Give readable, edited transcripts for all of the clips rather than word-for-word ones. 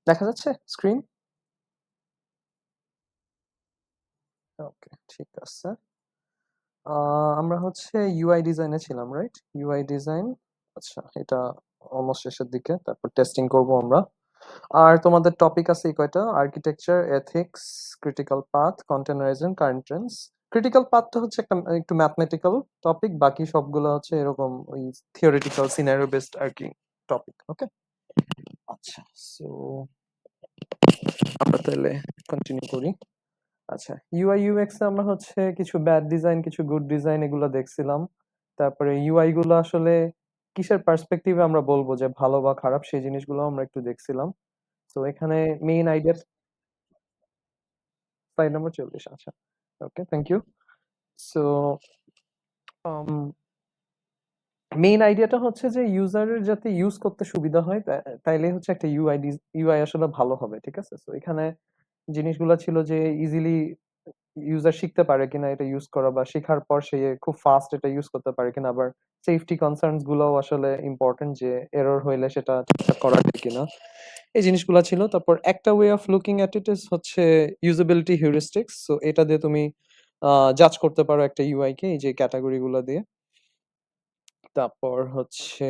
দেখা যাচ্ছে স্ক্রিন? ওকে, ঠিক আছে। আমরা হচ্ছে ইউআই ডিজাইনে ছিলাম, রাইট? UI design. আচ্ছা, এটা অলমোস্ট শেষের দিকে। তারপর টেস্টিং করব আমরা। আর তোমাদের টপিক আছে এই কয়টা: architecture, ethics, critical path, containerization, current trends. Critical পাথটা হচ্ছে একটা একটু ম্যাথমেটিক্যাল টপিক, বাকি সবগুলো হচ্ছে এরকম ওই থিওরিটিক্যাল সিনারিও বেসড আর কি টপিক। ওকে, আচ্ছা। সো আমরা তাহলে কন্টিনিউ করি। আচ্ছা, ইউআই ইউএক্স এ আমরা হচ্ছে কিছু ব্যাড ডিজাইন, কিছু গুড ডিজাইন এগুলো দেখছিলাম। তারপরে ইউআই গুলো আসলে কিসের পার্সপেক্টিভে আমরা বলবো যে ভালো বা খারাপ, সেই জিনিসগুলো আমরা একটু দেখছিলাম। তো এখানে মেইন আইডিয়া, স্লাইড নাম্বার 40। আচ্ছা, ওকে, থ্যাংক ইউ। সো মেইন আইডিয়াটা হচ্ছে যে ইউজারের যাতে ইউজ করতে সুবিধা হয়, তাইলে হচ্ছে একটা ইউআই আসলে ভালো হবে, ঠিক আছে? তো এখানে জিনিসগুলো ছিল যে ইজিলি ইউজার শিখতে পারে কিনা এটা ইউজ করা, বা শেখার পর সে খুব ফাস্ট এটা ইউজ করতে পারে কিনা, আবার সেফটি কনসার্নস গুলোও আসলে ইম্পর্টেন্ট, যে এরর হইলে সেটা ঠিকঠাক করা যায় কিনা, এই জিনিসগুলো ছিল। তারপর একটা way of looking at it is হচ্ছে ইউজেবিলিটি হিউরিস্টিক্স। সো এটা দিয়ে তুমি জাজ করতে পারো একটা ইউআই কে এই যে ক্যাটাগরি গুলো দিয়ে। তারপর হচ্ছে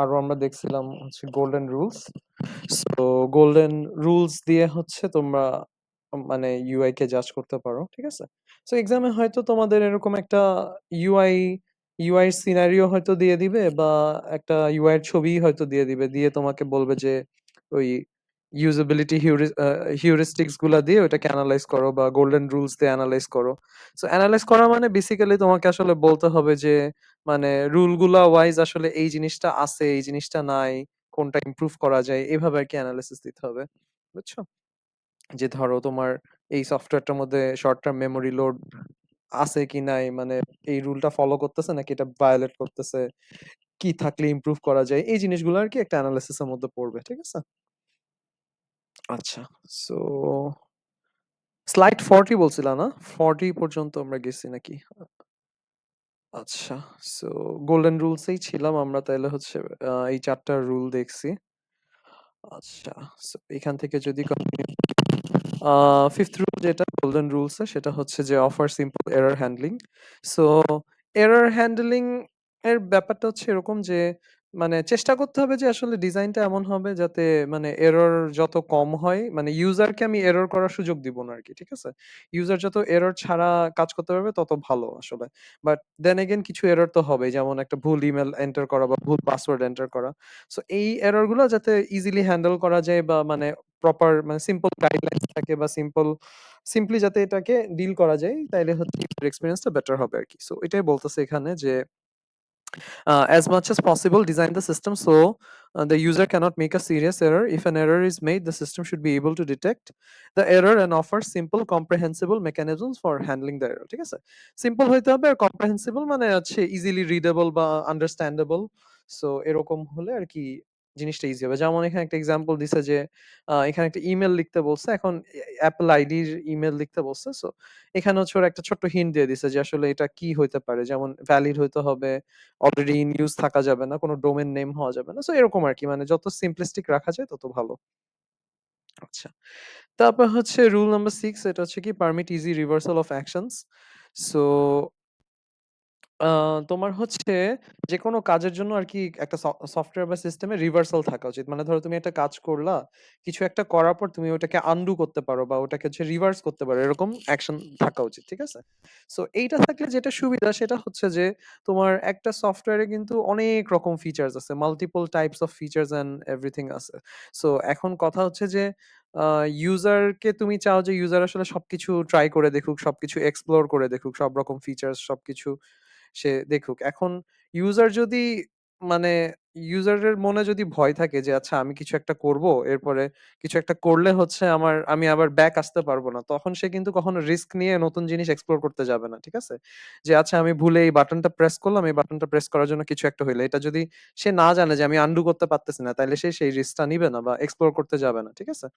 আরো আমরা দেখছিলাম হচ্ছে golden rules. So golden rules দিয়ে হচ্ছে তোমরা মানে ইউআই কে জাজ করতে পারো, ঠিক আছে? সো এক্সামে হয়তো তোমাদের এরকম একটা ইউআই ইউআই সিনারিও হয়তো দিয়ে দিবে, বা একটা ইউআই এর ছবি হয়তো দিয়ে দিবে, দিয়ে তোমাকে বলবে যে ওই ইউজেবিলিটি হিউরিস্টিক্স গুলা দিয়ে ওটাকে অ্যানালাইজ করো, বা গোল্ডেন রুলস দিয়ে অ্যানালাইজ করো। সো অ্যানালাইজ করা মানে বেসিক্যালি তোমাকে আসলে বলতে হবে যে মানে রুল গুলা ওয়াইজ আসলে এই জিনিসটা আছে, এই জিনিসটা নাই, কোনটা ইমপ্রুভ করা যায়, এভাবে আর কি অ্যানালিসিস দিতে হবে। বুঝছো? যে ধরো তোমার এই সফটওয়্যারটার মধ্যে শর্ট টার্ম মেমোরি লোড আছে কি নাই, মানে এই রুলটা ফলো করতেছে নাকি এটা ভায়োলেট করতেছে, কি থাকলে ইমপ্রুভ করা যায়, এই জিনিসগুলো আর কি একটা অ্যানালিসিসের মধ্যে পড়বে, ঠিক আছে? আচ্ছা, সো স্লাইড 40 বলছিলা না? 40 পর্যন্ত আমরা গেছি নাকি? আচ্ছা, সো গোল্ডেন রুলসেই ছিলাম আমরা, তাহলে হচ্ছে এই 4টা রুল দেখছি। আচ্ছা, সো এখান থেকে যদি ফিফথ রুল যেটা গোল্ডেন রুলস সেটা হচ্ছে যে offer simple error handling. So error handling এর ব্যাপারটা হচ্ছে এরকম যে মানে চেষ্টা করতে হবে যে আসলে ডিজাইনটা এমন হবে যাতে মানে এরর যত কম হয়, মানে ইউজারকে আমি এরর করার সুযোগ দিব না আর কি, ঠিক আছে? ইউজার যত এরর ছাড়া কাজ করতে পারবে তত ভালো আসলে। বাট দেন এগেন কিছু এরর তো হবে, যেমন একটা ভুল ইমেল এন্টার করা বা ভুল পাসওয়ার্ড এন্টার করা। সো এই এরর গুলো যাতে ইজিলি হ্যান্ডেল করা যায়, বা মানে প্রপার মানে সিম্পল গাইডলাইনস থাকে, বা সিম্পলি যাতে এটাকে ডিল করা যায়, তাইলে হচ্ছে এক্সপেরিয়েন্সটা বেটার হবে আর কি। সো এটাই বলতেছে এখানে যে as much as possible design the system so the user cannot make a serious error. If an error is made, the system should be able to detect the error and offer simple comprehensible mechanisms for handling the error, ঠিক আছে? Simple হইতে হবে, আর comprehensible মানে হচ্ছে easily readable বা understandable. So এরকম হলে আর কি জিনিসটা ইজি হবে। যেমন এখানে একটা এক্সাম্পল দিছে যে এখানে একটা ইমেল লিখতে বলছে, এখন অ্যাপল আইডির ইমেল লিখতে বলছে। সো এখানে হচ্ছে ওরা একটা ছোট্ট হিন্ট দিয়ে দিছে যে আসলে এটা কি হইতে পারে, যেমন ভ্যালিড হইতে হবে, অলরেডি ইন ইউজ থাকা যাবে না, কোনো ডোমেন নেম হওয়া যাবে না। সো এরকম আরকি, মানে যত সিম্পলিস্টিক রাখা যায় তত ভালো। আচ্ছা। তারপর হচ্ছে রুল নাম্বার 6, এটা হচ্ছে কি permit easy reversal of actions. So uh তোমার হচ্ছে যেকোনো কাজের জন্য আরকি একটা সফটওয়্যার বা সিস্টেমে রিভার্সাল থাকা উচিত। মানে ধরো তুমি একটা কাজ করলা, কিছু একটা করার পর তুমি ওটাকে আনডু করতে পারো, বা ওটাকে হচ্ছে রিভার্স করতে পারো। এরকম অ্যাকশন থাকা উচিত। ঠিক আছে? সো এইটা থাকলে যেটা সুবিধা সেটা হচ্ছে যে তোমার একটা সফটওয়্যারে কিন্তু অনেক রকম ফিচারস আছে। Multiple types of features and everything আছে। সো এখন কথা হচ্ছে যে আ ইউজারকে তুমি চাও যে ইউজার আসলে সবকিছু ট্রাই করে দেখুক, সবকিছু এক্সপ্লোর করে দেখুক, সব রকম ফিচারস সবকিছু সে দেখুক। এখন ইউজার যদি মানে ইউজারের মনে যদি ভয় থাকে যে আচ্ছা আমি কিছু একটা করব, এরপরে কিছু একটা করলে হচ্ছে আমি আবার ব্যাক আসতে পারবো না, তখন সে কিন্তু কখনো রিস্ক নিয়ে নতুন জিনিস এক্সপ্লোর করতে যাবে না। ঠিক আছে? যে আচ্ছা আমি ভুলে এই বাটনটা প্রেস করলাম, এই বাটনটা প্রেস করার জন্য কিছু একটা হইলো, এটা যদি সে না জানে যে আমি আনডু করতে পারতেছি না, তাইলে সে সেই রিস্কটা নিবে না বা এক্সপ্লোর করতে যাবে না। ঠিক আছে?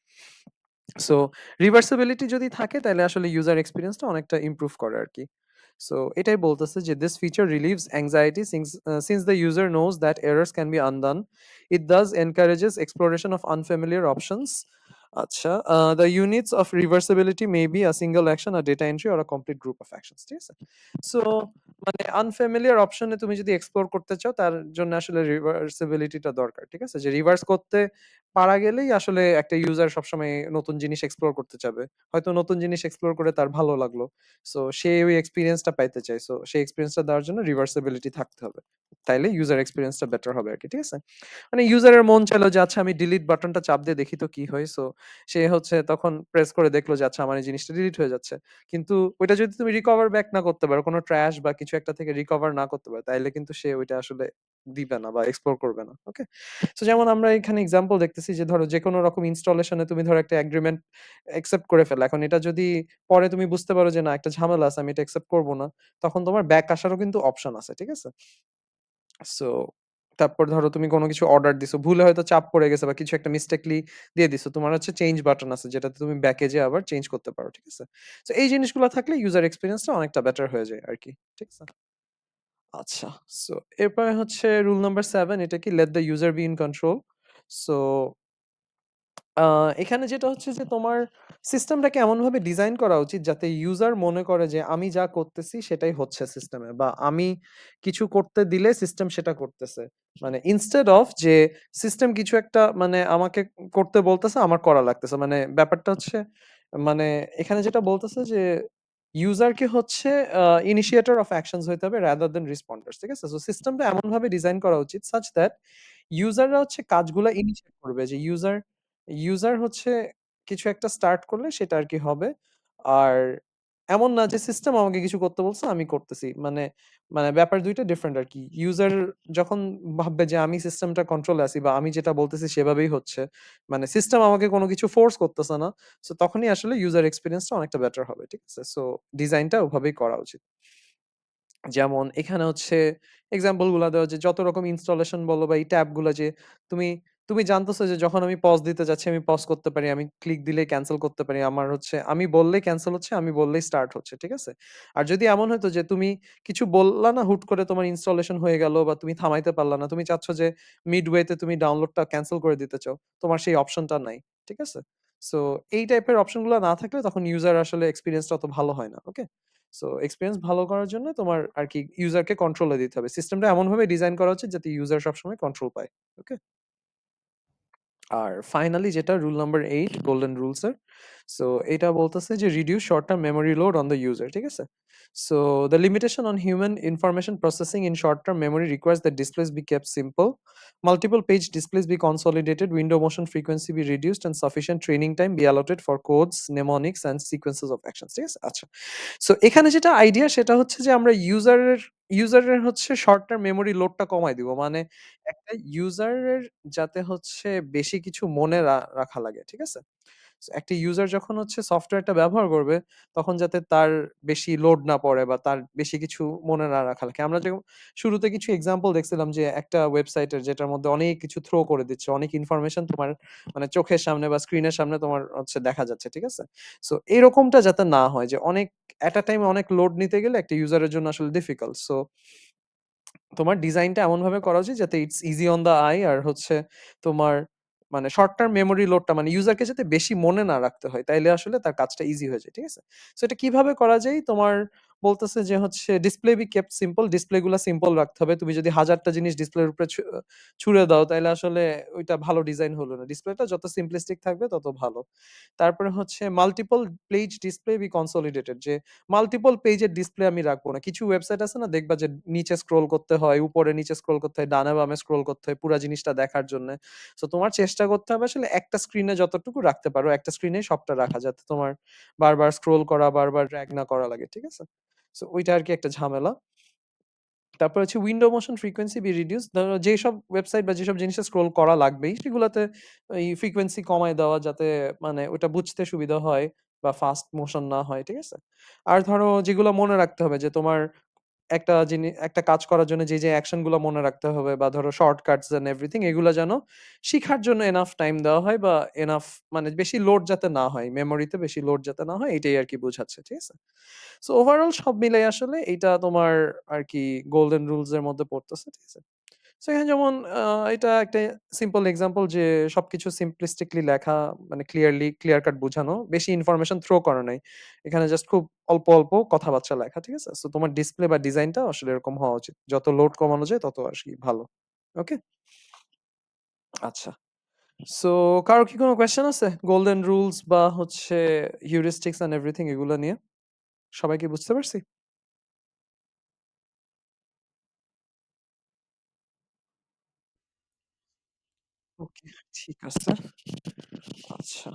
সো রিভার্সিবিলিটি যদি থাকে তাহলে আসলে ইউজার এক্সপেরিয়েন্সটা অনেকটা ইমপ্রুভ করে আরকি। সো এটাই বলতেছে যে this feature relieves anxiety since the user knows that errors can be undone. It thus encourages exploration of unfamiliar options. আচ্ছা, the units of reversibility may be a single action, a data entry or a complete group of actions, ঠিক আছে? So মানে unfamiliar অপশনে তুমি যদি explore করতে চাও তার জন্য আসলে রিভার্সিবিলিটিটা দরকার, ঠিক আছে? যে রিভার্স করতে পারা গেলেই আসলে একটা ইউজার সবসময় নতুন জিনিস এক্সপ্লোর করতে চাবে। হয়তো নতুন জিনিস এক্সপ্লোর করে তার ভালো লাগলো। সো সে ওই এক্সপেরিয়েন্সটা পাইতে চায়। সো সেই এক্সপেরিয়েন্সটা দেওয়ার জন্য রিভার্সিবিলিটি থাকতে হবে। তাইলে ইউজার এক্সপেরিয়েন্সটা বেটার হবে আরকি, ঠিক আছে? মানে ইউজারের মন চাইলো যে আচ্ছা আমি ডিলিট বাটনটা চাপ দিয়ে দেখি তো কি হয়। সো সে হচ্ছে তখন প্রেস করে দেখলো যে আচ্ছা আমার এই জিনিসটা ডিলিট হয়ে যাচ্ছে। কিন্তু ওইটা যদি তুমি রিকভার ব্যাক না করতে পারো, কোনো ট্র্যাশ বা কিছু একটা থেকে রিকভার না করতে পারো, তাইলে কিন্তু সে ওইটা আসলে দিবে না বা এক্সপ্লোর করবে না। ওকে? সো যেমন আমরা এখানে এক্সাম্পল দেখতেছি যে ধরো যেকোনো রকম ইনস্টলেশন এ তুমি ধরো একটা এগ্রিমেন্ট অ্যাকসেপ্ট করে ফেললা। এখন এটা যদি পরে তুমি বুঝতে পারো যে না একটা ঝামেলা আছে আমি এটা অ্যাকসেপ্ট করব না, তখন তোমার ব্যাক আসারও কিন্তু অপশন আছে। ঠিক আছে? সো তারপর ধরো তুমি কোনো কিছু অর্ডার দিছো। ভুলে হয়তো চাপ পড়ে গেছে বা কিছু একটা মিস্টেকলি দিয়ে দিছো। তোমার হচ্ছে চেঞ্জ বাটন আছে যেটাতে তুমি ব্যাকে যেয়ে আবার চেঞ্জ করতে পারো। ঠিক আছে? সো এই জিনিসগুলো থাকলে ইউজার এক্সপেরিয়েন্সটা অনেকটা বেটার হয়ে যায় আরকি। ঠিক আছে? আচ্ছা। সো এরপরে হচ্ছে রুল নাম্বার 7, এটা কি let the user be in control. So uh এখানে যেটা হচ্ছে যে তোমার সিস্টেমটাকে এমনভাবে ডিজাইন করা উচিত যাতে ইউজার মনে করে যে আমি যা করতেছি সেটাই হচ্ছে সিস্টেমে, বা আমি কিছু করতে দিলে সিস্টেম সেটা করতেছে। মানে ইনস্টেড অফ যে সিস্টেম কিছু একটা মানে আমাকে করতে বলতেছে আমার করা লাগতেছে। মানে ব্যাপারটা হচ্ছে মানে এখানে যেটা বলতেছে যে ইউজারকে হচ্ছে ইনিশিয়েটর অফ অ্যাকশনস হইতে হবে রাদার দ্যান রেসপন্ডার্স। ঠিক আছে? সো সিস্টেমটা এমনভাবে ডিজাইন করা উচিত সাচ দ্যাট ইউজাররা হচ্ছে কাজগুলা ইনিশিয়েট করবে, যে ইউজার হচ্ছে কিছু একটা স্টার্ট করলে সেটা আরকি হবে। আর এমন না যে সিস্টেম আমাকে কিছু করতে বলছে আমি করতেছি। মানে মানে ব্যাপার ২ টা ডিফারেন্ট আরকি। ইউজার যখন ভাববে যে আমি সিস্টেমটা কন্ট্রোলে আছি বা আমি যেটা বলতেছি সেভাবেই হচ্ছে। মানে সিস্টেম আমাকে কোন কিছু ফোর্স করতেছে না। সো তখনই আসলে ইউজার এক্সপেরিয়েন্সটা অনেকটা বেটার হবে। ঠিক আছে? সো ডিজাইনটা ওভাবেই করা উচিত। যেমন এখানে হচ্ছে এক্সাম্পল গুলা দেওয়া যে যত রকম ইনস্টলেশন বলো বা এই ট্যাব গুলা যে তুমি তুমি জানতেছো যে যখন আমি পজ দিতে যাচ্ছি আমি পজ করতে পারি, আমি ক্লিক দিলেই ক্যান্সেল করতে পারি। আমার হচ্ছে আমি বললেই ক্যান্সেল হচ্ছে, আমি বললেই স্টার্ট হচ্ছে। ঠিক আছে? আর যদি এমন হইতো যে তুমি কিছু বললা না, হুট করে তোমার ইনস্টলেশন হয়ে গেল বা তুমি থামাইতে পারলা না। তুমি চাচ্ছ যে মিডওয়ে তে তুমি ডাউনলোডটা ক্যান্সেল করে দিতে চাও। তোমার সেই অপশনটা নাই। ঠিক আছে? সো এই টাইপের অপশন গুলা না থাকলে তখন ইউজার আসলে এক্সপেরিয়েন্সটা অত ভালো হয় না। ওকে? সো এক্সপেরিয়েন্স ভালো করার জন্য তোমার আরকি ইউজারকে কন্ট্রোলে দিতে হবে। সিস্টেমটা এমনভাবে ডিজাইন করা উচিত যাতে ইউজার সবসময় কন্ট্রোল পায়। ওকে? আর ফাইনালি যেটা রুল নাম্বার 8 গোল্ডেন রুলস এর, সো এটা বলতেছে যে reduce short term memory load on the user. ঠিক আছে? So the limitation on human information processing in short term memory requires that displays be kept simple, multiple page displays be consolidated, window motion frequency be reduced, and sufficient training time be allotted for codes, mnemonics, and sequences of actions. ঠিক আছে? আচ্ছা। So এখানে যেটা idea সেটা হচ্ছে যে আমরা ইউজারের হচ্ছে শর্ট টার্ম মেমোরি লোডটা কমায় দিব। মানে একটা ইউজারের যাতে হচ্ছে বেশি কিছু মনে রাখা লাগে। ঠিক আছে? সো একটা ইউজার যখন হচ্ছে সফটওয়্যারটা ব্যবহার করবে, তখন যাতে তার বেশি লোড না পড়ে বা তার বেশি কিছু মনে না রাখা লাগে। আমরা যেরকম শুরুতে কিছু এক্সাম্পল দেখছিলাম যে একটা ওয়েবসাইটের যেটার মধ্যে অনেক কিছু থ্রো করে দিচ্ছে। অনেক ইনফরমেশন তোমার মানে চোখের সামনে বা স্ক্রিনের সামনে তোমার হচ্ছে দেখা যাচ্ছে। ঠিক আছে? সো এরকমটা যাতে না হয় যে অনেক এট আ টাইম অনেক লোড নিতে গেলে একটা ইউজারের জন্য আসলে ডিফিকাল্ট। সো তোমার ডিজাইনটা এমনভাবে করা উচিত যাতে it's easy on the eye, আর হচ্ছে তোমার মানে শর্ট টার্ম মেমোরি লোডটা মানে ইউজারকে যাতে বেশি মনে না রাখতে হয়। তাইলে আসলে তার কাজটা ইজি হয়ে যায়। ঠিক আছে? সো এটা কিভাবে করা যায়? তোমার বলতেছে যে হচ্ছে display be kept simple. Display গুলা সিম্পল রাখতে হবে। তুমি যদি ১০০০ টা জিনিস ডিসপ্লের উপরে ছুড়ে দাও তাইলে আসলে ওইটা ভালো ডিজাইন হলো না। ডিসপ্লেটা যত সিম্পলিস্টিক থাকবে তত ভালো। তারপরে হচ্ছে multiple page display be consolidated, যে মাল্টিপল পেজের ডিসপ্লে আমি রাখবো না। কিছু ওয়েবসাইট আছে না দেখবা যে নিচে স্ক্রল করতে হয়, উপরে নিচে স্ক্রল করতে হয়, ডানে বামে স্ক্রল করতে হয় পুরা জিনিসটা দেখার জন্য। সো তোমার চেষ্টা করতে হবে আসলে একটা স্ক্রিনে যতটুকু রাখতে পারো, একটা স্ক্রিনেই সবটা রাখা, যাতে তোমার বারবার স্ক্রল করা, বারবার ড্র্যাগ না করা লাগে। ঠিক আছে? সো ওইটা আরকি একটা ঝামেলা। তারপর হচ্ছে window motion frequency B reduce. ধরো যেসব ওয়েবসাইট বা যেসব জিনিসে স্ক্রল করা লাগবেই সেগুলাতে এই ফ্রিকোয়েন্সি কমায় দেওয়া যাতে মানে ওটা বুঝতে সুবিধা হয় বা ফাস্ট মোশন না হয়। ঠিক আছে? আর ধরো যেগুলো মনে রাখতে হবে যে তোমার একটা কাজ করার জন্য যে অ্যাকশন গুলো মনে রাখতে হবে বা ধরো শর্টকাটস এন্ড এভরিথিং এগুলা যেন শিখার জন্য এনাফ টাইম দেওয়া হয় বা এনাফ মানে বেশি লোড যাতে না হয়, মেমোরিতে বেশি লোড যাতে না হয় এটাই আরকি বোঝাচ্ছে। ঠিক আছে? সো ওভারঅল সব মিলাই আসলে এইটা তোমার আরকি গোল্ডেন রুলস এর মধ্যে পড়তেছে। ঠিক আছে? সো এখানে যেমন এটা একটা সিম্পল এক্সাম্পল যে সবকিছু simplistically লেখা মানে ক্লিয়ার কাট বোঝানো। বেশি ইনফরমেশন থ্রো করা নাই। এখানে জাস্ট খুব অল্প কথাবার্তা লেখা। ঠিক আছে? সো তোমার ডিসপ্লে বা ডিজাইনটা আসলে এরকম হওয়া উচিত। যত লোড কমানো যায় তত আরকি ভালো। ওকে? আচ্ছা। সো কারো কি কোনো কোয়েশ্চেন আছে? গোল্ডেন রুলস বা হচ্ছে হিউরিস্টিক্স অ্যান্ড এভরিথিং এগুলা নিয়ে? সবাই কি বুঝতে পারছি? ওকে, ঠিক আছে। আচ্ছা।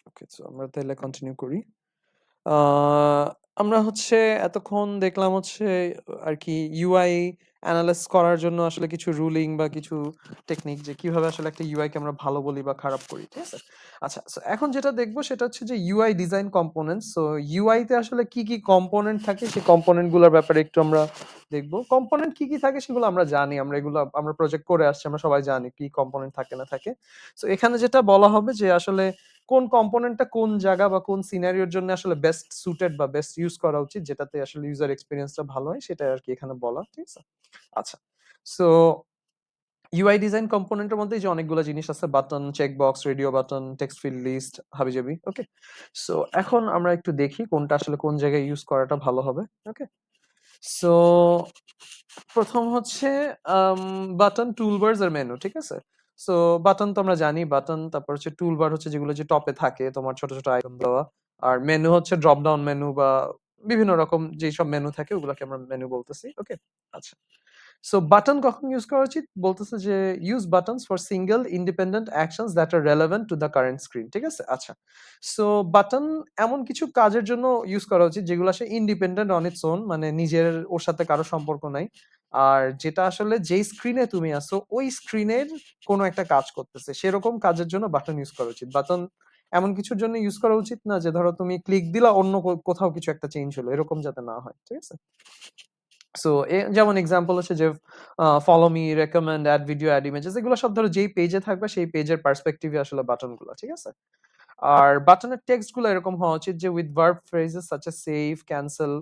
ওকে, সো আমরা তাইলে কন্টিনিউ করি। আ আমরা হচ্ছে এতক্ষণ দেখলাম হচ্ছে আরকি ইউআই এনালাইজ করার জন্য আসলে কিছু রুলিং বা কিছু টেকনিক যে কিভাবে আসলে একটা ইউআই কে আমরা ভালো বলি বা খারাপ করি। ঠিক আছে? আচ্ছা, সো এখন যেটা দেখব সেটা হচ্ছে যে UI design components. So UI তে আসলে কি কম্পোনেন্ট থাকে সেই কম্পোনেন্ট গুলোর ব্যাপারে একটু আমরা দেখব। কম্পোনেন্ট কি থাকে সেগুলো আমরা জানি। আমরা প্রজেক্ট করে আসছি। আমরা সবাই জানি কি কম্পোনেন্ট থাকে না থাকে। সো এখানে যেটা বলা হবে যে আসলে কোন কম্পোনেন্টটা কোন জায়গা বা কোন সিনারিওর জন্য আসলে বেস্ট সুটেড বা বেস্ট ইউজ করা উচিত যেটাতে আসলে ইউজার এক্সপেরিয়েন্সটা ভালো হয় সেটা আরকি এখানে বলা। ঠিক আছে? আচ্ছা। সো ইউআই ডিজাইন কম্পোনেন্টের মধ্যে এই যে অনেকগুলো জিনিস আছে button, checkbox, radio button, text field list, হাবিজাবি। ওকে? সো এখন আমরা একটু দেখি কোনটা আসলে কোন জায়গায় ইউজ করাটা ভালো হবে। ওকে? সো ১ম হচ্ছে আম বাটন, টুলবারস আর মেনু। ঠিক আছে? সো বাটন তো আমরা জানি বাটন, তারপর হচ্ছে টুলবার হচ্ছে যেগুলো যে টপে থাকে তোমার ছোট আইকন দেওয়া। আর মেনু হচ্ছে ড্রপ ডাউন মেনু বা বিভিন্ন রকম যেসব মেনু থাকে ওগুলাকে আমরা মেনু বলতেছি। ওকে? আচ্ছা। সো বাটন কখন ইউজ করা উচিত? বলতেছে যে use buttons for single independent actions that are relevant to the current screen. ঠিক আছে? আচ্ছা। সো বাটন এমন কিছু কাজের জন্য ইউজ করা উচিত যেগুলো আসলে ইন্ডিপেন্ডেন্ট অন ইটস ওন মানে নিজের ওর সাথে কারো সম্পর্ক নাই। আর যেটা আসলে যেই স্ক্রিনে তুমি আছো ওই স্ক্রিনের কোনো একটা কাজ করতেছে। সেরকম কাজের জন্য বাটন ইউজ করা উচিত। বাটন এমন কিছুর জন্য ইউজ করা উচিত না যে ধরো তুমি ক্লিক দিলা অন্য কোথাও কিছু একটা চেঞ্জ হলো। এরকম যাতে না হয়। ঠিক আছে? সো যেমন এক্সাম্পল হচ্ছে যে follow me, recommend, add video, add images এগুলো সব ধরো যেই পেজে থাকবে সেই পেজের পার্সপেক্টিভে আসলে বাটন গুলো। ঠিক আছে? আর বাটনের টেক্সট গুলো এরকম হওয়া উচিত যে with verb phrases such as save, cancel,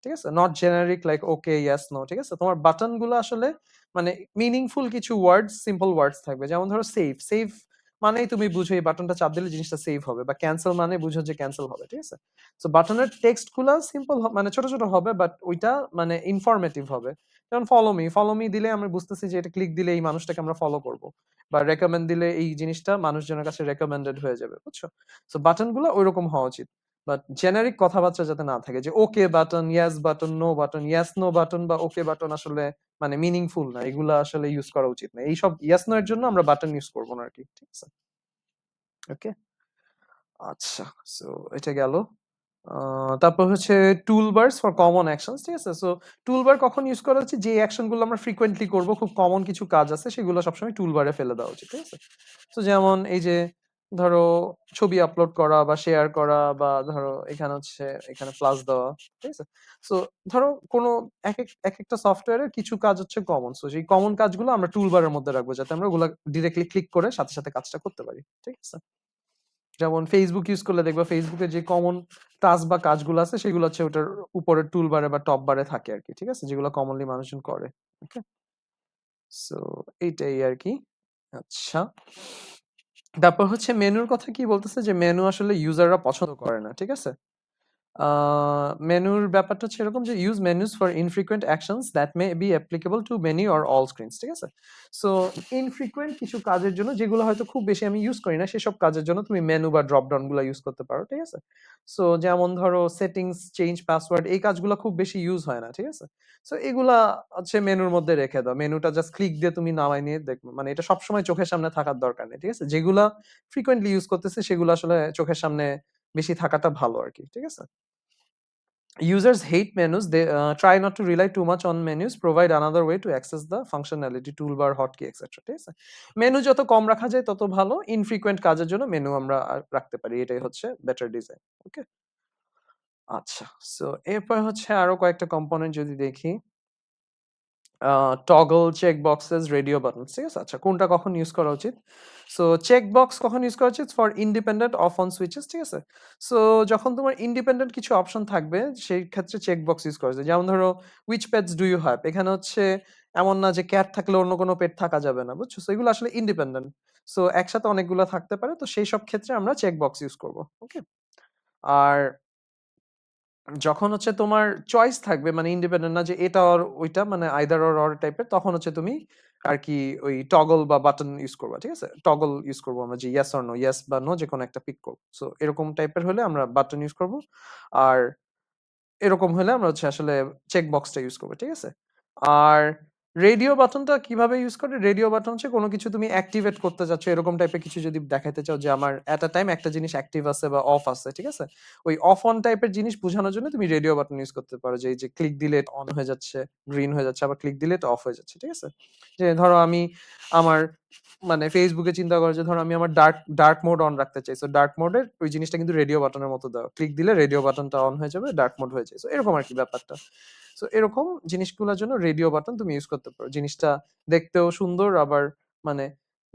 ঠিক আছে? Not generic like okay, yes, no, ঠিক আছে? তোমার বাটন গুলো আসলে মানে মিনিংফুল কিছু ওয়ার্ডস, সিম্পল ওয়ার্ডস থাকবে। যেমন ধরো সেভ, সেভ মানেই তুমি বুঝো এই বাটনটা চাপ দিলে জিনিসটা সেভ হবে বা ক্যানসেল মানে বুঝো যে ক্যানসেল হবে, ঠিক আছে? সো বাটনের টেক্সট গুলা সিম্পল মানে ছোট হবে বাট ওইটা মানে ইনফরমেটিভ হবে। যেমন ফলো মি দিলে আমরা বুঝতেছি যে এটা ক্লিক দিলে এই মানুষটাকে আমরা ফলো করব। বা রেকমেন্ড দিলে এই জিনিসটা মানুষজনের কাছে রেকমেন্ডেড হয়ে যাবে। বুঝছো? সো বাটন গুলো ঐরকম হওয়া উচিত। বাট জেনারিক কথাবার্তা যাতে না থাকে যে okay button, yes button, no button, yes no button বা ওকে বাটন আসলে মানে মিনিংফুল না। এগুলা আসলে ইউজ করা উচিত না। এইসব ইয়েস নো এর জন্য আমরা বাটন ইউজ করব না আরকি। ঠিক আছে? ওকে? আচ্ছা। সো এটা গেল। আ তারপর হচ্ছে টুলবারস ফর কমন অ্যাকশনস, ঠিক আছে? সো টুলবার কখন ইউজ করা উচিত? যে অ্যাকশন গুলো আমরা ফ্রিকোয়েন্টলি করব, খুব কমন কিছু কাজ আছে সেগুলো সবসময় টুলবারে ফেলে দেওয়া উচিত। ঠিক আছে? সো যেমন এই যে ধরো ছবি আপলোড করা বা শেয়ার করা বা ধরো এখানে হচ্ছে এখানে প্লাস দেওয়া। ঠিক আছে? সো ধরো কোনো একেকটা সফটওয়্যারের কিছু কাজ হচ্ছে কমন। সো সেই কমন কাজগুলো আমরা টুলবারের মধ্যে রাখবো যাতে আমরা ওগুলা ডিরেক্টলি ক্লিক করে সাথে কাজটা করতে পারি। ঠিক আছে? যেমন Facebook ইউজ করলে দেখবা Facebook এর যে কমন টাস্ক বা কাজগুলো আছে সেগুলো হচ্ছে ওটার উপরের টুল বারে বা টপ বারে থাকে আরকি। ঠিক আছে? যেগুলো কমনলি মানুষজন করে। ওকে? সো এইটাই আরকি। আচ্ছা। তারপর হচ্ছে মেনুর কথা কি বলতেছে যে মেনু আসলে ইউজাররা পছন্দ করে না। ঠিক আছে? আ মেনুর ব্যাপারটা হচ্ছে এরকম যে use menus for infrequent actions that may be applicable to many or all screens. ঠিক আছে? সো ইনফ্রিকুয়েন্ট কিছু কাজের জন্য যেগুলো হয়তো খুব বেশি আমি ইউজ করি না সেসব কাজের জন্য তুমি মেনু বা ড্রপ ডাউন গুলা ইউজ করতে পারো। ঠিক আছে? সো যেমন ধরো সেটিংস, চেঞ্জ পাসওয়ার্ড এই কাজগুলো খুব বেশি ইউজ হয় না। ঠিক আছে? সো এগুলা হচ্ছে মেনুর মধ্যে রেখে দাও। মেনুটা জাস্ট ক্লিক দিয়ে তুমি নামায় নিয়ে দেখবে। মানে এটা সবসময় চোখের সামনে থাকার দরকার নেই। ঠিক আছে? যেগুলা ফ্রিকোয়েন্টলি ইউজ করতেছি সেগুলো আসলে চোখের সামনে বেশি থাকাটা ভালো আরকি। ঠিক আছে? Users hate menus. They try not to rely too much on menus. Provide another way to access the functionality, toolbar, hotkey, etc. ঠিক আছে? মেনু যত কম রাখা যায় তত ভালো। ইনফ্রিকুয়েন্ট কাজের জন্য মেনু আমরা রাখতে পারি। এটাই হচ্ছে বেটার ডিজাইন। ওকে? আচ্ছা। সো এরপর হচ্ছে আরো কয়েকটা কম্পোনেন্ট যদি দেখি। Toggle, check boxes, radio buttons, ঠিক আছে? আচ্ছা, কোনটা কখন ইউজ করা উচিত? সো চেক বক্স কখন ইউজ করা উচিত? For independent off on switches, ঠিক আছে? সো যখন তোমার ইন্ডিপেন্ডেন্ট কিছু অপশন থাকবে সেই ক্ষেত্রে চেক বক্স ইউজ করা যায়। যেমন ধরো which pets do you have, এখানে হচ্ছে এমন না যে ক্যাট থাকলে অন্য কোনো পেট থাকা যাবে না, বুঝছো? সো এগুলো আসলে ইন্ডিপেন্ডেন্ট, সো একসাথে অনেকগুলো থাকতে পারে, তো সেই সব ক্ষেত্রে আমরা চেক বক্স ইউজ করব। ওকে। আর যখন হচ্ছে তোমার চয়েস থাকবে, মানে ইন্ডিপেন্ডেন্ট না যে এটা আর ওইটা, মানে আইদার অর টাইপের, তখন হচ্ছে তুমি আর কি ওই টগল বা বাটন ইউজ করবা, ঠিক আছে? টগল ইউজ করবো আমরা, যে ইয়েস অর নো, ইয়েস বা নো, যে কোনো একটা পিক করবো। সো এরকম টাইপের হলে আমরা বাটন ইউজ করব। আর এরকম হলে আমরা হচ্ছে আসলে চেক বক্সটা ইউজ করবো, ঠিক আছে? আর রেডিও বাটনটা কিভাবে ইউজ করে? রেডিও বাটন হচ্ছে কোনো কিছু তুমি অ্যাক্টিভেট করতে চাচ্ছ, এরকম টাইপের কিছু যদি দেখাইতে চাও যে আমার এট আ টাইম একটা জিনিস অ্যাক্টিভ আছে বা অফ আছে, ঠিক আছে? ওই অফ অন টাইপের জিনিস বোঝানোর জন্য তুমি রেডিও বাটন ইউজ করতে পারো, যে এই যে ক্লিক দিলে এটা অন হয়ে যাচ্ছে, গ্রিন হয়ে যাচ্ছে, আবার ক্লিক দিলে এটা অফ হয়ে যাচ্ছে, ঠিক আছে? যে ধরো আমি আমার মানে ফেসবুকে চিন্তা করো যে ধরো আমি আমার ডার্ক ডার্ক মোড অন রাখতে চাই, সো ডার্ক মোডের ওই জিনিসটা কিন্তু রেডিও বাটনের মতো দাও, ক্লিক দিলে রেডিও বাটনটা অন হয়ে যাবে, ডার্ক মোড হয়ে যায়, সো এরকম আর কি ব্যাপারটা। সো এরকম জিনিসগুলোর জন্য রেডিও বাটন তুমি ইউজ করতে পারো, জিনিসটা দেখতেও সুন্দর, আবার মানে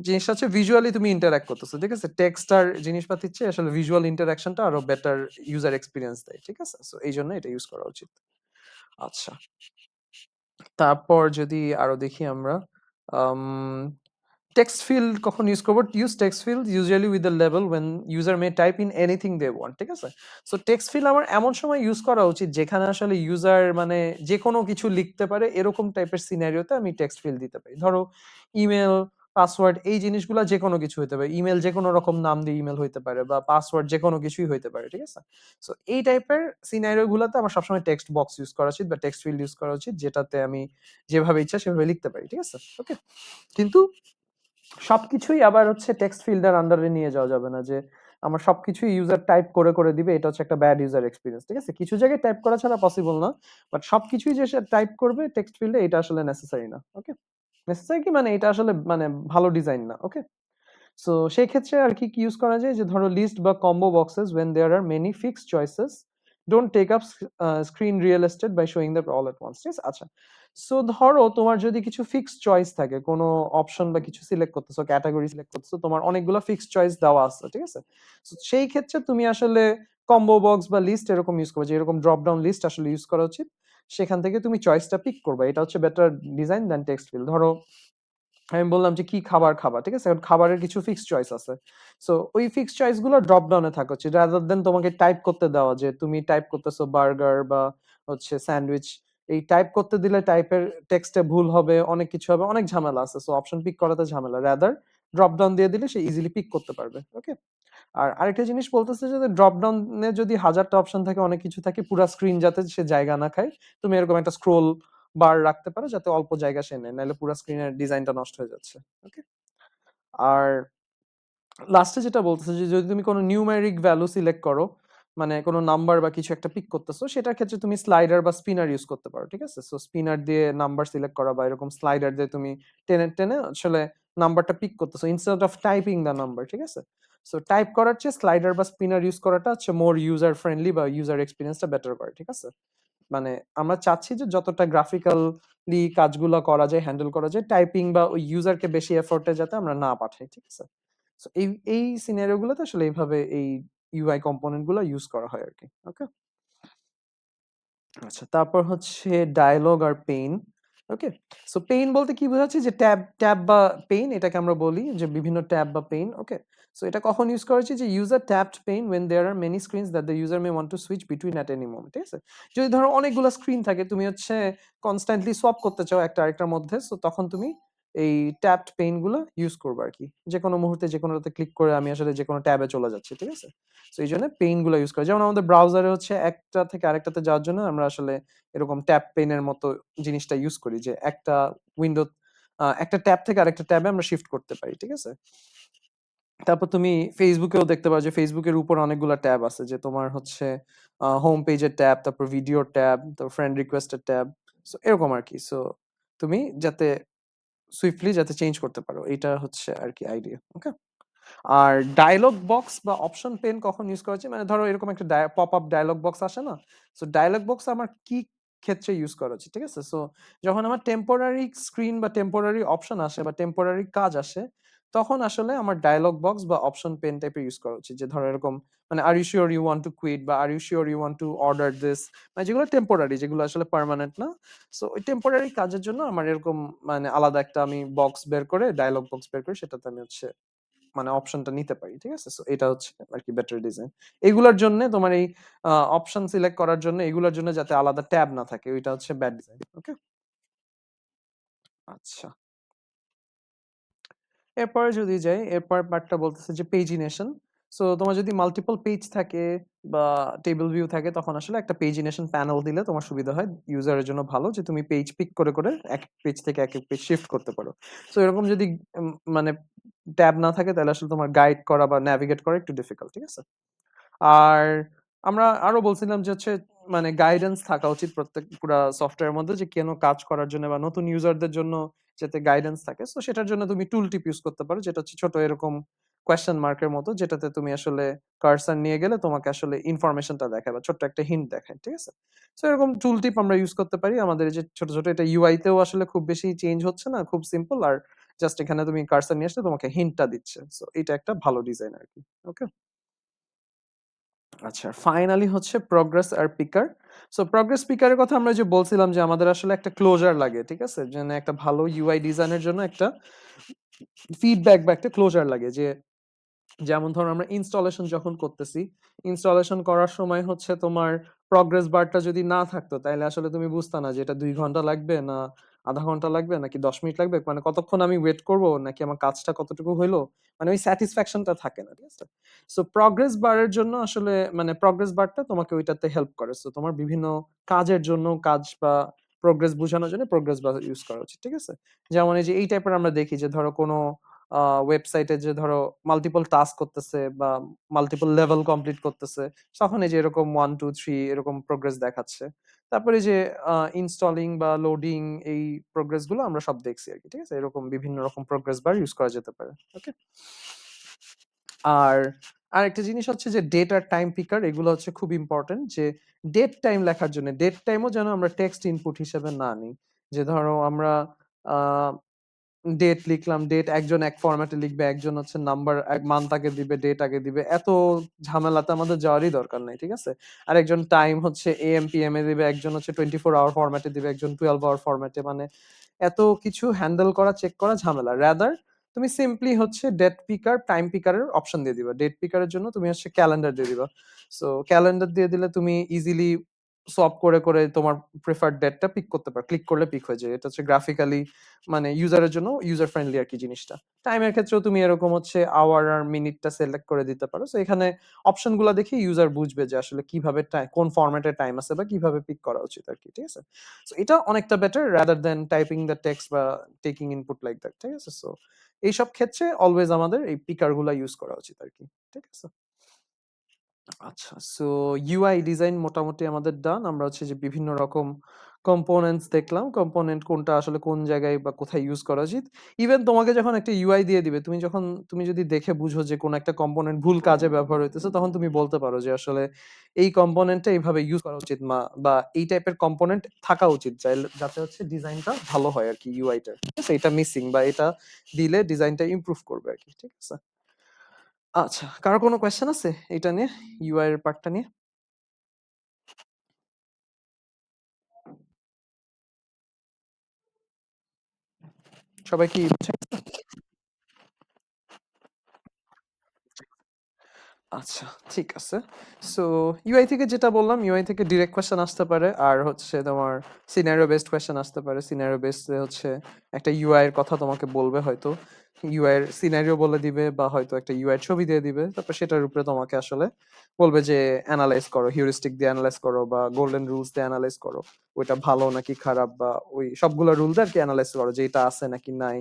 জিনিসটা হচ্ছে ভিজুয়ালি তুমি ইন্টারঅ্যাক্ট করতেছো, ঠিক আছে? টেক্সট আর জিনিসপাতির চেয়ে আসলে ভিজুয়াল ইন্টারঅ্যাকশনটা আরো বেটার ইউজার এক্সপিরিয়েন্স দেয়, ঠিক আছে? সো এই জন্য এটা ইউজ করা উচিত। আচ্ছা, তারপর যদি আরো দেখি আমরা, আম টেক্সট ফিল্ড কখন ইউজ করবো? Use text field usually with the level when user may type in anything they want, ঠিক আছে? সো টেক্সট ফিল্ড আমার এমন সময় ইউজ করা উচিত যেখানে আসলে ইউজার মানে যে কোনো কিছু লিখতে পারে, এরকম টাইপের সিনারিওতে আমি টেক্সট ফিল্ড দিতে পারি। ধরো ইমেল, পাসওয়ার্ড, এই জিনিসগুলো যে কোনো কিছু হতে পারে, ইমেল যে কোনো রকম নাম দিয়ে ইমেল হইতে পারে, বা পাসওয়ার্ড যে কোনো কিছুই হইতে পারে, ঠিক আছে? সো এই টাইপের সিনারিও গুলোতে আমার সবসময় টেক্সট বক্স ইউজ করা উচিত বা টেক্সট ফিল্ড ইউজ করা উচিত, যেটাতে আমি যেভাবে ইচ্ছা সেভাবে লিখতে পারি, ঠিক আছে? ওকে। কিন্তু সবকিছুই আবার হচ্ছে টেক্সট ফিল্ডের আন্ডারে নিয়ে যাওয়া যাবে না, যে আমার সবকিছুই ইউজার টাইপ করে করে দিবে, এটা হচ্ছে একটা ব্যাড ইউজার এক্সপিরিয়েন্স, ঠিক আছে? কিছু জায়গায় টাইপ করা ছাড়া পসিবল না, বাট সবকিছুই যে সে টাইপ করবে টেক্সট ফিল্ডে, এটা আসলে নেসেসারি না। ওকে। নেসেসারি কি, মানে এটা আসলে মানে ভালো ডিজাইন না। ওকে। সো সেই ক্ষেত্রে আর কি ইউজ করা যায়, যে ধরো লিস্ট বা combo boxes when there are many fixed choices don't take up screen real estate by showing them all at once, ঠিক আছে? আচ্ছা, সো ধরো তোমার যদি কিছু ফিক্সড চয়েস থাকে, কোনো অপশন বা কিছু সিলেক্ট করতেছো, ক্যাটাগরি সিলেক্ট করতেছো, তোমার অনেকগুলো ফিক্সড চয়েস দেওয়া আছে, ঠিক আছে? So সেই ক্ষেত্রে তুমি আসলে কম্বো বক্স বা লিস্ট এরকম ইউজ করবে, যে এরকম ড্রপ ডাউন লিস্ট আসলে ইউজ করা উচিত। সেখান থেকে তুমি চয়েসটা পিক করবে, এটা হচ্ছে better design than text field. ধরো আমি বললাম যে কি খাবার খাবা, ঠিক আছে? কারণ খাবারের কিছু ফিক্সড চয়েস আছে, সো ওই ফিক্সড চয়েস গুলো ড্রপ ডাউনে থাকা উচিত, রাদার দেন তোমাকে টাইপ করতে দেওয়া, যে তুমি টাইপ করতেছো বার্গার বা হচ্ছে স্যান্ডউইচ, এই টাইপ করতে দিলে টাইপের টেক্সটে ভুল হবে, অনেক কিছু হবে, অনেক ঝামেলা আছে, সো অপশন পিক করাতে ঝামেলা, রাদার ড্রপ ডাউন দিয়ে দিলে সে ইজিলি পিক করতে পারবে। ওকে। আর আরেকটা জিনিস বলতেছে যে ড্রপ ডাউনে যদি হাজারটা অপশন থাকে, অনেক কিছু থাকে, পুরো স্ক্রিন যাতে সে জায়গা না খায়, তুমি এরকম একটা স্ক্রোল বার রাখতে পারো যাতে অল্প জায়গা সে নেয়, নাহলে পুরো স্ক্রিনের ডিজাইনটা নষ্ট হয়ে যাচ্ছে। ওকে। আর লাস্টে যেটা বলতেছে যে যদি তুমি কোনো নিউমেরিক ভ্যালু সিলেক্ট করো, মানে কোনো নাম্বার বা কিছু একটা পিক করতেছো, সেটার ক্ষেত্রে তুমি স্লাইডার বা স্পিনার ইউজ করতে পারো, ঠিক আছে? সো স্পিনার দিয়ে নাম্বার সিলেক্ট করা, বা এরকম স্লাইডার দিয়ে তুমি টেনে টেনে আসলে নাম্বারটা পিক করতেছো instead of typing the number, ঠিক আছে? সো টাইপ করার চেয়ে স্লাইডার বা স্পিনার ইউজ করাটা হচ্ছে মোর ইউজার ফ্রেন্ডলি, বা ইউজার এক্সপিরিয়েন্সটা বেটার করে, ঠিক আছে? মানে আমরা চাচ্ছি যে যতটা গ্রাফিক্যালি কাজগুলো করা যায়, হ্যান্ডেল করা যায়, টাইপিং বা ওই ইউজারকে বেশি এফোর্টে যাতে আমরা না পাঠাই, ঠিক আছে? সো এই এই সিনারিও গুলোতে আসলে এইভাবে এই ইউআই কম্পোনেন্ট গুলো ইউজ করা হয় আরকি। ওকে? আচ্ছা, তারপর হচ্ছে ডায়ালগ আর পেইন। ওকে? সো পেইন বলতে কি বোঝাচ্ছি, যে ট্যাব ট্যাব বা পেইন, এটাকে আমরা বলি যে বিভিন্ন ট্যাব বা পেইন। ওকে? সো এটা কখন ইউজ করা হচ্ছে, যে user tabbed pain when there are many screens that the user may want to switch between at any moment, ঠিক আছে? যদি ধরো অনেকগুলো স্ক্রিন থাকে, তুমি হচ্ছে কনস্ট্যান্টলি সোয়াপ করতে চাও একটা আরেকটার মধ্যে, সো তখন তুমি এই ট্যাবড পেইন গুলো ইউজ করবে আরকি। যেকোনো মুহূর্তে যেকোনোটাতে ক্লিক করে আমি আসলে যেকোনো ট্যাবে চলে যাচ্ছি, ঠিক আছে? সো এইজন্য পেইন গুলো ইউজ করা। যেমন আমাদের ব্রাউজারে হচ্ছে একটা থেকে আরেকটাতে যাওয়ার জন্য আমরা আসলে এরকম ট্যাব পেইনের মতো জিনিসটা ইউজ করি, যে একটা উইন্ডো একটা ট্যাব থেকে আরেকটা ট্যাবে আমরা শিফট করতে পারি, ঠিক আছে? তারপর তুমি ফেসবুকেও দেখতে পারো যে ফেসবুকের উপর অনেকগুলা ট্যাব আছে, যে তোমার হচ্ছে হোম পেজের ট্যাব, তারপর ভিডিওর ট্যাব, তারপর ফ্রেন্ড রিকোয়েস্টের ট্যাব, সো এরকম আরকি। সো তুমি যাতে সুইফটলি যাতে চেঞ্জ করতে পারো, এটা হচ্ছে আরকি আইডিয়া। ওকে? আর ডায়ালগ বক্স বা অপশন পেন কখন ইউজ করা হচ্ছে, মানে ধরো এরকম একটা পপ আপ ডায়ালগ বক্স আসে না? সো ডায়ালগ বক্স আমার কি ক্ষেত্রে ইউজ করা উচিত, ঠিক আছে? সো যখন আমার টেম্পোরারি স্ক্রিন বা টেম্পোরারি অপশন আসে বা টেম্পোরারি কাজ আসে, তখন আসলে আমার ডায়ালগ বক্স বা অপশন পেন টাইপের ইউজ করা উচিত, যে ধরো এরকম মানে are you sure you want to quit বা are you sure you want to order this, মানে যেগুলো টেম্পোরারি, যেগুলো আসলে পার্মানেন্ট না। সো ওই টেম্পোরারি কাজের জন্য আমার এরকম মানে আলাদা একটা আমি বক্স বের করে, ডায়ালগ বক্স বের করে সেটাতে আমি হচ্ছে মানে অপশনটা নিতে পারি, ঠিক আছে? সো এটা হচ্ছে আর কি বেটার ডিজাইন। এগুলোর জন্য তোমার এই অপশন সিলেক্ট করার জন্য, এগুলোর জন্য যাতে আলাদা ট্যাব না থাকে, ওইটা হচ্ছে ব্যাড ডিজাইন। ওকে, আচ্ছা। এরপরে যদি যাই, এরপর পার্টটা বলতেছে যে পেজিনেশন। সো তোমার যদি মাল্টিপল পেজ থাকে বা টেবিল ভিউ থাকে, তখন আসলে একটা পেজিনেশন প্যানেল দিলে তোমার সুবিধা হয়, ইউজারের জন্য ভালো, যে তুমি পেজ পিক করে করে এক পেজ থেকে এক এক পেজ শিফট করতে পারো। সো এরকম যদি মানে ট্যাব না থাকে, তাহলে আসলে তোমার গাইড করা বা ন্যাভিগেট করা একটু ডিফিকাল্ট, ঠিক আছে? আর আমরা আরো বলছিলাম যে হচ্ছে মানে গাইডেন্স থাকা উচিত প্রত্যেক পুরা সফটওয়্যারের মধ্যে, যে কেন কাজ করার জন্য বা নতুন ইউজারদের জন্য যাতে গাইডেন্স থাকে। তো সেটার জন্য তুমি টুল টিপ ইউজ করতে পারো, যেটা হচ্ছে ছোট এরকম কোয়েশ্চেন মার্কের মতো, যেটাতে তুমি আসলে কার্সার নিয়ে গেলে তোমাকে আসলে ইনফরমেশনটা দেখায় বা ছোট্ট একটা হিন্ট দেখায়, ঠিক আছে? তো এরকম টুল টিপ আমরা ইউজ করতে পারি আমাদের এই যে ছোট ছোট, এটা ইউআই তেও আসলে খুব বেশি চেঞ্জ হচ্ছে না, খুব সিম্পল, আর জাস্ট এখানে তুমি কার্সার নিয়ে আসলে তোমাকে হিন্টটা দিচ্ছে। সো এটা একটা ভালো ডিজাইন আর কি। ওকে, আচ্ছা, ফাইনালি হচ্ছে প্রোগ্রেস আর পিকার। সো প্রোগ্রেস পিকারের কথা আমরা যে বলছিলাম যে আমাদের আসলে একটা ক্লোজার লাগে, ঠিক আছে? যেন একটা ভালো ইউআই ডিজাইনের জন্য একটা ফিডব্যাক বা একটা ক্লোজার লাগে, যে যেমন ধরো আমরা ইনস্টলেশন যখন করতেছি, ইনস্টলেশন করার সময় হচ্ছে তোমার প্রগ্রেস বারটা যদি না থাকতো, তাহলে আসলে তুমি বুঝতা না যে এটা 2 ঘন্টা লাগবে না আধা ঘন্টা লাগবে নাকি 10 মিনিট লাগবে, মানে কতক্ষণ আমি ওয়েট করব নাকি আমার কাজটা কতটুকু হইলো, মানে ওই স্যাটিসফ্যাকশনটা থাকে না, ঠিক আছে? সো প্রগ্রেস বারের জন্য আসলে মানে প্রগ্রেস বারটা তোমাকে ওইটাতে হেল্প করে। সো তোমার বিভিন্ন কাজের জন্য, কাজ বা প্রোগ্রেস বোঝানোর জন্য প্রোগ্রেস বার ইউজ করা উচিত, ঠিক আছে? যেমন এই যে এই টাইপের আমরা দেখি যে ধরো কোনো ওয়েবসাইটে যে ধরো মাল্টিপল টাস্ক করতেছে বা মাল্টিপল লেভেল কমপ্লিট করতেছে, তখন এই যে এরকম 1 2 3 এরকম প্রোগ্রেস দেখাচ্ছে। তারপরে যে ইনস্টলিং বা লোডিং, এই প্রোগ্রেস গুলো আমরা সব দেখছি আর কি, ঠিক আছে? এরকম বিভিন্ন রকম প্রোগ্রেস বার ইউজ করা যেতে পারে। ওকে, আর আরেকটা জিনিস হচ্ছে যে ডেট আর টাইম পিকার, এগুলো হচ্ছে খুব ইম্পর্টেন্ট, যে ডেট টাইম লেখার জন্য ডেট টাইমও যেন আমরা টেক্সট ইনপুট হিসেবে না নিই। যে ধরো আমরা ডেট লিখলাম, ডেট একজন এক ফরম্যাটে লিখবে, একজন হচ্ছে নাম্বার এক মান্থ আগে দিবে, ডেট আগে দিবে, এত ঝামেলাতে আমাদের যাওয়ারই দরকার নাই, ঠিক আছে? আর একজন টাইম হচ্ছে এএম পিএম এ দিবে, একজন হচ্ছে 24 আওয়ার ফরম্যাটে দিবে, একজন 12 আওয়ার ফরম্যাটে, মানে এত কিছু হ্যান্ডেল করা, চেক করা ঝামেলা। রাদার তুমি সিম্পলি হচ্ছে ডেট পিকার টাইম পিকারের অপশন দিয়ে দিবা। ডেট পিকারের জন্য তুমি হচ্ছে ক্যালেন্ডার দিয়ে দিবা। সো ক্যালেন্ডার দিয়ে দিলে তুমি ইজিলি সোয়াপ করে করে তোমার প্রেফার্ড ডেটটা পিক করতে পারো, ক্লিক করলে পিক হয়ে যায়। এটা হচ্ছে গ্রাফিক্যালি মানে ইউজারের জন্য ইউজার ফ্রেন্ডলি আর কি জিনিসটা। টাইমের ক্ষেত্রেও তুমি এরকম হচ্ছে আওয়ার আর মিনিটটা সিলেক্ট করে দিতে পারো। সো এখানে অপশনগুলো দেখে ইউজার বুঝবে যে আসলে কিভাবে কোন ফরম্যাটে টাইম আছে বা কিভাবে পিক করা উচিত আর কি, ঠিক আছে? সো এটা অনেকটা better rather than typing the text বা টেকিং ইনপুট লাইক দ্যাট, ঠিক আছে? সো এইসব ক্ষেত্রে অলওয়েজ আমাদের এই পিকার গুলা ইউজ করা উচিত আর কি, ঠিক আছে? আচ্ছা, সো ইউআই ডিজাইন মোটামুটি আমাদের ডান। আমরা হচ্ছে যে বিভিন্ন রকম কম্পোনেন্টস দেখলাম, কম্পোনেন্ট কোনটা আসলে কোন জায়গায় বা কোথায় ইউজ করা উচিত। ইভেন তোমাকে যখন একটা ইউআই দিয়ে দিবে, তুমি যখন তুমি যদি দেখে বুঝো যে কোন একটা কম্পোনেন্ট ভুল কাজে ব্যবহার হইতেছে, তখন তুমি বলতে পারো যে আসলে এই কম্পোনেন্টটা এইভাবে ইউজ করা উচিত, বা এই টাইপের কম্পোনেন্ট থাকা উচিত, যাতে হচ্ছে ডিজাইনটা ভালো হয় আর কি, ইউআইটা, ঠিক আছে? এটা মিসিং বা এটা দিলে ডিজাইনটা ইমপ্রুভ করবে আর কি, ঠিক আছে? আচ্ছা, কারো কোনো কোয়েশ্চেন আছে এটা নিয়ে, ইউআই এর পার্টটা নিয়ে? সবাই কি বুঝছে? আচ্ছা, ঠিক আছে। সো ইউআই থেকে যেটা বললাম, ইউআই থেকে ডিরেক্ট কোয়েশ্চেন আসতে পারে, আর হচ্ছে তোমার সিনারিও বেসড কোয়েশ্চেন আসতে পারে। সিনারিও বেসড হচ্ছে একটা ইউআই এর কথা তোমাকে বলবে হয়তো, ইউআই এর সিনারিও বলে দিবে, বা হয়তো একটা ইউআই এর ছবি দিয়ে দিবে, তারপর সেটার উপরে তোমাকে আসলে বলবে যে অ্যানালাইজ করো, হিউরিস্টিক দিয়ে অ্যানালাইজ করো বা গোল্ডেন রুলস দিয়ে অ্যানালাইজ করো, ওইটা ভালো নাকি খারাপ, বা ওই সবগুলো রুল দিয়ে আর কি অ্যানালাইজ করো যে এটা আছে নাকি নাই,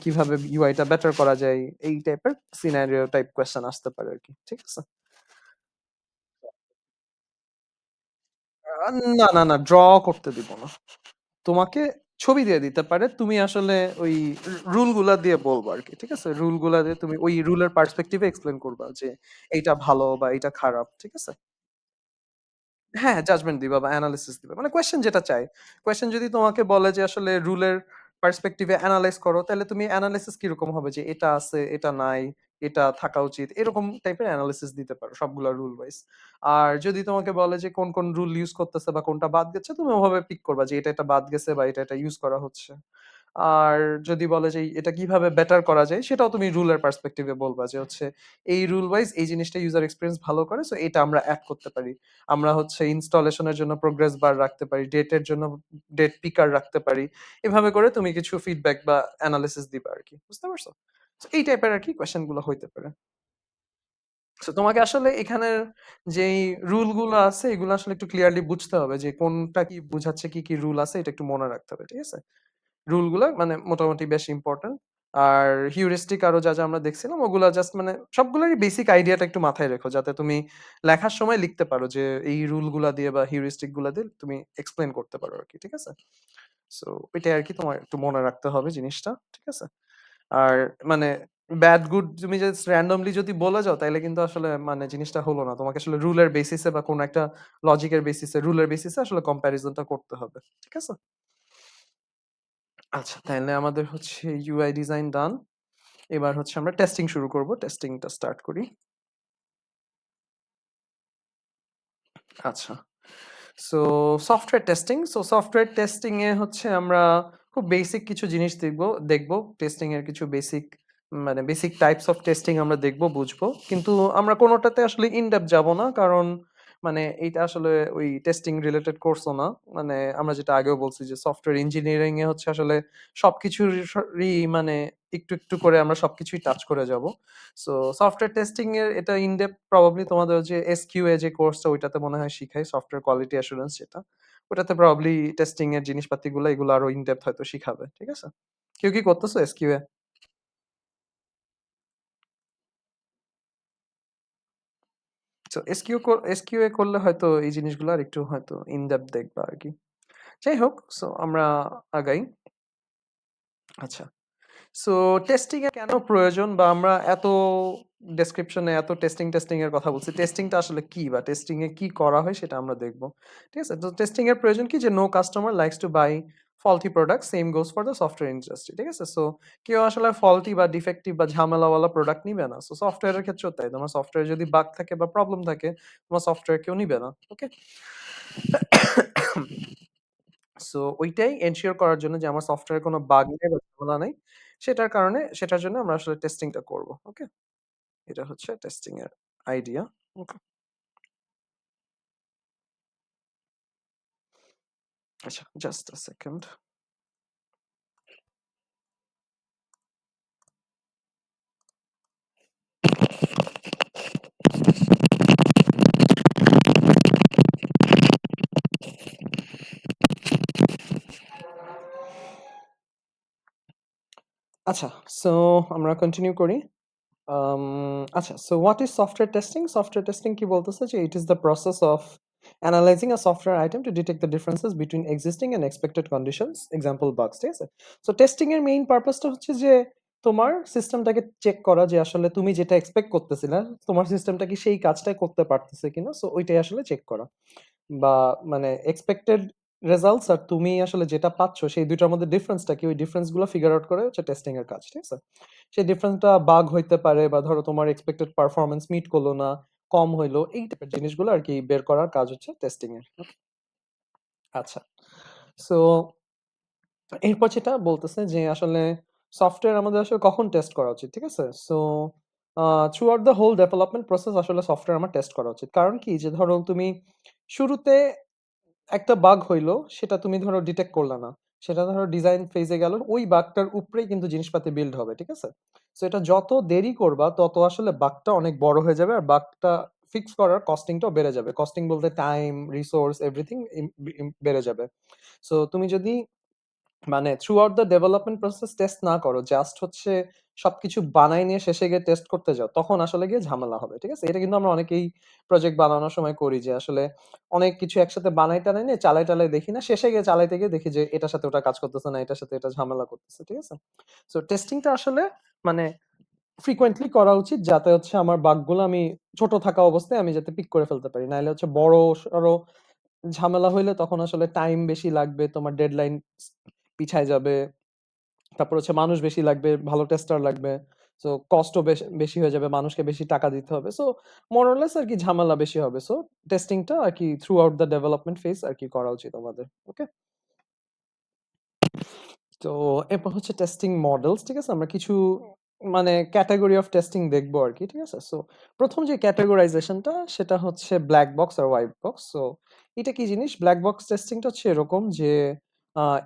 কিভাবে ইউআইটা বেটার করা যায়, এই টাইপের সিনারিও টাইপ কোয়েশ্চেন আসতে পারে আর কি, ঠিক আছে? না না না, ড্র করতে দিব না তোমাকে, ছবি দিয়ে দিতে পারে, তুমি আসলে ওই রুল গুলা দিয়ে বলবো আর কি, ঠিক আছে? রুল গুলা দিয়ে তুমি ওই রুলের পার্সপেক্টিভে এক্সপ্লেন করবা যে এইটা ভালো বা এইটা খারাপ, ঠিক আছে? হ্যাঁ, জাজমেন্ট দিবা বা এনালিসিস দিবা। মানে কোয়েশ্চেন যেটা চায়। কোয়েশ্চেন যদি তোমাকে বলে যে আসলে রুলের পার্সপেক্টিভ এ এনালাইজ করো, তাহলে তুমি এনালাইসিস কিরকম হবে যে এটা আছে, এটা নাই, এটা থাকা উচিত। এরকম টাইপের এনালাইসিস দিতে পারো সবগুলা রুল ওয়াইজ। আর যদি তোমাকে বলে যে কোন রুল ইউজ করতেছে বা কোনটা বাদ গেছে, তুমি ওভাবে পিক করবা যে এটা বাদ গেছে বা এটা ইউজ করা হচ্ছে। আর যদি বলে যে এটা কিভাবে বেটার করা যায়, সেটাও তুমি রুলের পার্সপেক্টিভ এ বলবা যে হচ্ছে এই রুল ওয়াইজ এই জিনিসটা ইউজার এক্সপেরিয়েন্স ভালো করে, সো এটা আমরা এড করতে পারি। আমরা হচ্ছে ইনস্টলেশনের জন্য প্রোগ্রেস বার রাখতে পারি, ডেটের জন্য ডেট পিকার রাখতে পারি। এভাবে করে তুমি কিছু ফিডব্যাক বা অ্যানালিসিস দিবা আরকি। বুঝতে পারছো? So এই টাইপের আরকি কোয়েশ্চেন গুলো হইতে পারে। সো তোমাকে আসলে এখানের যেই রুল গুলো আছে এগুলো আসলে একটু ক্লিয়ারলি বুঝতে হবে যে কোনটা কি বুঝাচ্ছে, কি রুল আছে এটা একটু মনে রাখতে হবে। ঠিক আছে? রুল গুলা মানে মোটামুটি বেশ ইম্পর্টেন্ট। আর হিউরিস্টিক আরো যা আমরা দেখছিলাম ওগুলা জাস্ট মানে সবগুলোরই বেসিক আইডিয়াটা একটু মাথায় রেখো যাতে তুমি লেখার সময় লিখতে পারো যে এই রুল গুলা দিয়ে বা হিউরিস্টিক গুলা দিয়ে তুমি এক্সপ্লেন করতে পারো আর কি। ঠিক আছে? সো ওইটাই আর কি তোমার একটু মনে রাখতে হবে জিনিসটা। ঠিক আছে? আর মানে ব্যাড গুড তুমি জাস্ট র্যান্ডমলি যদি বলে যাও তাহলে কিন্তু আসলে মানে জিনিসটা হলো না। তোমাকে আসলে রুলের বেসিসে বা কোন একটা লজিকের বেসিসে রুলের বেসিসে আসলে কম্প্যারিজনটা করতে হবে। ঠিক আছে? আচ্ছা, তাইলে আমাদের হচ্ছে ইউআই ডিজাইন ডান। এবার হচ্ছে আমরা টেস্টিং শুরু করব। টেস্টিংটা স্টার্ট করি। আচ্ছা। So software testing. So software testing এ হচ্ছে আমরা খুব বেসিক কিছু জিনিস দেখব। টেস্টিং এর কিছু বেসিক মানে বেসিক টাইপস অফ টেস্টিং আমরা দেখব, বুঝবো। কিন্তু আমরা কোনোটাতে আসলে ইন ডেপথ যাব না। কারণ মানে এইটা আসলে ওই টেস্টিং রিলেটেড কোর্সও না। মানে আমরা যেটা আগেও বলছি যে সফটওয়্যার ইঞ্জিনিয়ারিং এ হচ্ছে আসলে সবকিছুরই মানে একটু করে আমরা সবকিছুই টাচ করে যাব। সো সফটওয়্যার টেস্টিং এর এটা ইন ডেপথ প্রবাবলি তোমাদের যে এসকিউএ যে কোর্সটা ওইটাতে মনে হয় শিখায়, সফটওয়্যার কোয়ালিটি অ্যাসুরেন্স যেটা। ওটাতে প্রবাবলি টেস্টিং এর জিনিসপাতিগুলো এগুলো আরো ইন ডেপথ হয়তো শিখাবে। ঠিক আছে? কেউ কি করতেছো এসকিউএ? সো এসকিউএ করলে হয়তো এই জিনিসগুলো আর একটু হয়তো ইন ডেপথ দেখবা আর কি। যাই হোক, সো আমরা আগাই। আচ্ছা, সো টেস্টিং এ কেন প্রয়োজন বা আমরা এত ডেসক্রিপশনে এত টেস্টিং এর কথা বলছি, টেস্টিংটা আসলে কি বা টেস্টিং এ কি করা হয় সেটা আমরা দেখব। ঠিক আছে? তো টেস্টিং এর প্রয়োজন কি যে no customer likes to buy faulty product, same goes for the software industry. ঠিক আছে? সো কেউ আসলে ফল্টি বা ডিফেক্টিভ বা ঝামেলাওয়ালা প্রোডাক্ট নিবে না। সো সফটওয়্যারের ক্ষেত্রেও তাই। তোমার সফটওয়্যারে যদি বাগ থাকে বা প্রবলেম থাকে, তোমার সফটওয়্যার কেউ নিবে না। ওকে? সো ওইটাই এনশিওর করার জন্য যে আমার সফটওয়্যারে কোনো বাগ নেই বা ঝামেলা নাই, সেটার জন্য আমরা আসলে টেস্টিংটা করব। ওকে? এটা হচ্ছে টেস্টিং এর আইডিয়া। ওকে? আচ্ছা, জাস্ট আ সেকেন্ড। আচ্ছা, সো আমরা কন্টিনিউ করি। আচ্ছা, so what is software testing? Software testing কি বলতেছে যে it is the process of analyzing a software item to detect the differences between existing and expected conditions, example bugs, ঠিক আছে? So testing এর main পারপাসটা হচ্ছে যে তোমার সিস্টেমটাকে চেক করা যে আসলে তুমি যেটা এক্সপেক্ট করতেছিলা, তোমার সিস্টেমটা কি সেই কাজটাই করতে পারতেছে কিনা? সো ওইটাই আসলে চেক করা। বা মানে এক্সপেক্টেড রেজাল্টস আর তুমি আসলে যেটা পাচ্ছ সেই ২ টার মধ্যে ডিফারেন্সটা কি, ওই ডিফারেন্স গুলো ফিগার আউট করে হচ্ছে টেস্টিং এর কাজ। ঠিক আছে? সেই ডিফারেন্সটা বাগ হইতে পারে বা ধরো তোমার এক্সপেক্টেড পারফরম্যান্স মিট করলো না, কম হইলো, এই টাইপের জিনিসগুলো আরকি বের করার কাজ হচ্ছে টেস্টিং এর। আচ্ছা। সো এরপর যেটা বলতেছে যে আসলে সফটওয়্যার আমাদের আসলে কখন টেস্ট করা উচিত, ঠিক আছে? So throughout the whole development process আসলে সফটওয়্যার আমার টেস্ট করা উচিত। কারণ কি যে ধরো তুমি শুরুতে একটা বাগ হইলো, সেটা তুমি ধরো ডিটেক্ট করলা না। সেটা ধরো ডিজাইন ফেজে গেল। ওই বাগটার উপরেই কিন্তু জিনিসপাতি বিল্ড হবে। ঠিক আছে? সো এটা যত দেরি করবা তত আসলে বাগটা অনেক বড় হয়ে যাবে আর বাগটা ফিক্স করার কস্টিংটাও বেড়ে যাবে। কস্টিং বলতে টাইম, রিসোর্স এভরিথিং বেড়ে যাবে। সো তুমি যদি মানে through out the development process test না করো, জাস্ট হচ্ছে সবকিছু বানাই নিয়ে শেষে গিয়ে টেস্ট করতে যাও, তখন আসলে গিয়ে ঝামেলা হবে। ঠিক আছে? এটা কিন্তু আমরা অনেকেই প্রজেক্ট বানানোর সময় করি যে আসলে অনেক কিছু একসাথে বানাই টানাই নিয়ে চালাই দেখি না, শেষে গিয়ে চালাইতে গিয়ে দেখি যে এটার সাথে ওটা কাজ করতেছে না, এটার সাথে এটা ঝামেলা করতেছে। ঠিক আছে? সো টেস্টিংটা আসলে মানে ফ্রিকোয়েন্টলি করা উচিত, যাতে হচ্ছে আমার বাগগুলো আমি ছোট থাকা অবস্থায় আমি যাতে পিক করে ফেলতে পারি। নাইলে হচ্ছে বড় সড়ো ঝামেলা হইলে তখন আসলে টাইম বেশি লাগবে, তোমার ডেডলাইন পিছায় যাবে। তারপর হচ্ছে মানুষ বেশি লাগবে, ভালো টেস্টার লাগবে। সো কস্টও বেশি হয়ে যাবে, মানুষকে বেশি টাকা দিতে হবে। সো মোর অর লেস আরকি ঝামেলা বেশি হবে। সো টেস্টিংটা আরকি through out the development phase আরকি করা উচিত আমাদের। ওকে? তো এরপর হচ্ছে টেস্টিং মডেলস, ঠিক আছে? আমরা কিছু মানে ক্যাটাগরি অফ টেস্টিং দেখবো আরকি, ঠিক আছে? সো ১ম যে ক্যাটেগরাইজেশনটা সেটা হচ্ছে ব্লাক বক্স আর হোয়াইট বক্স। সো এটা কি জিনিস? ব্লাক বক্স টেস্টিংটা হচ্ছে এরকম যে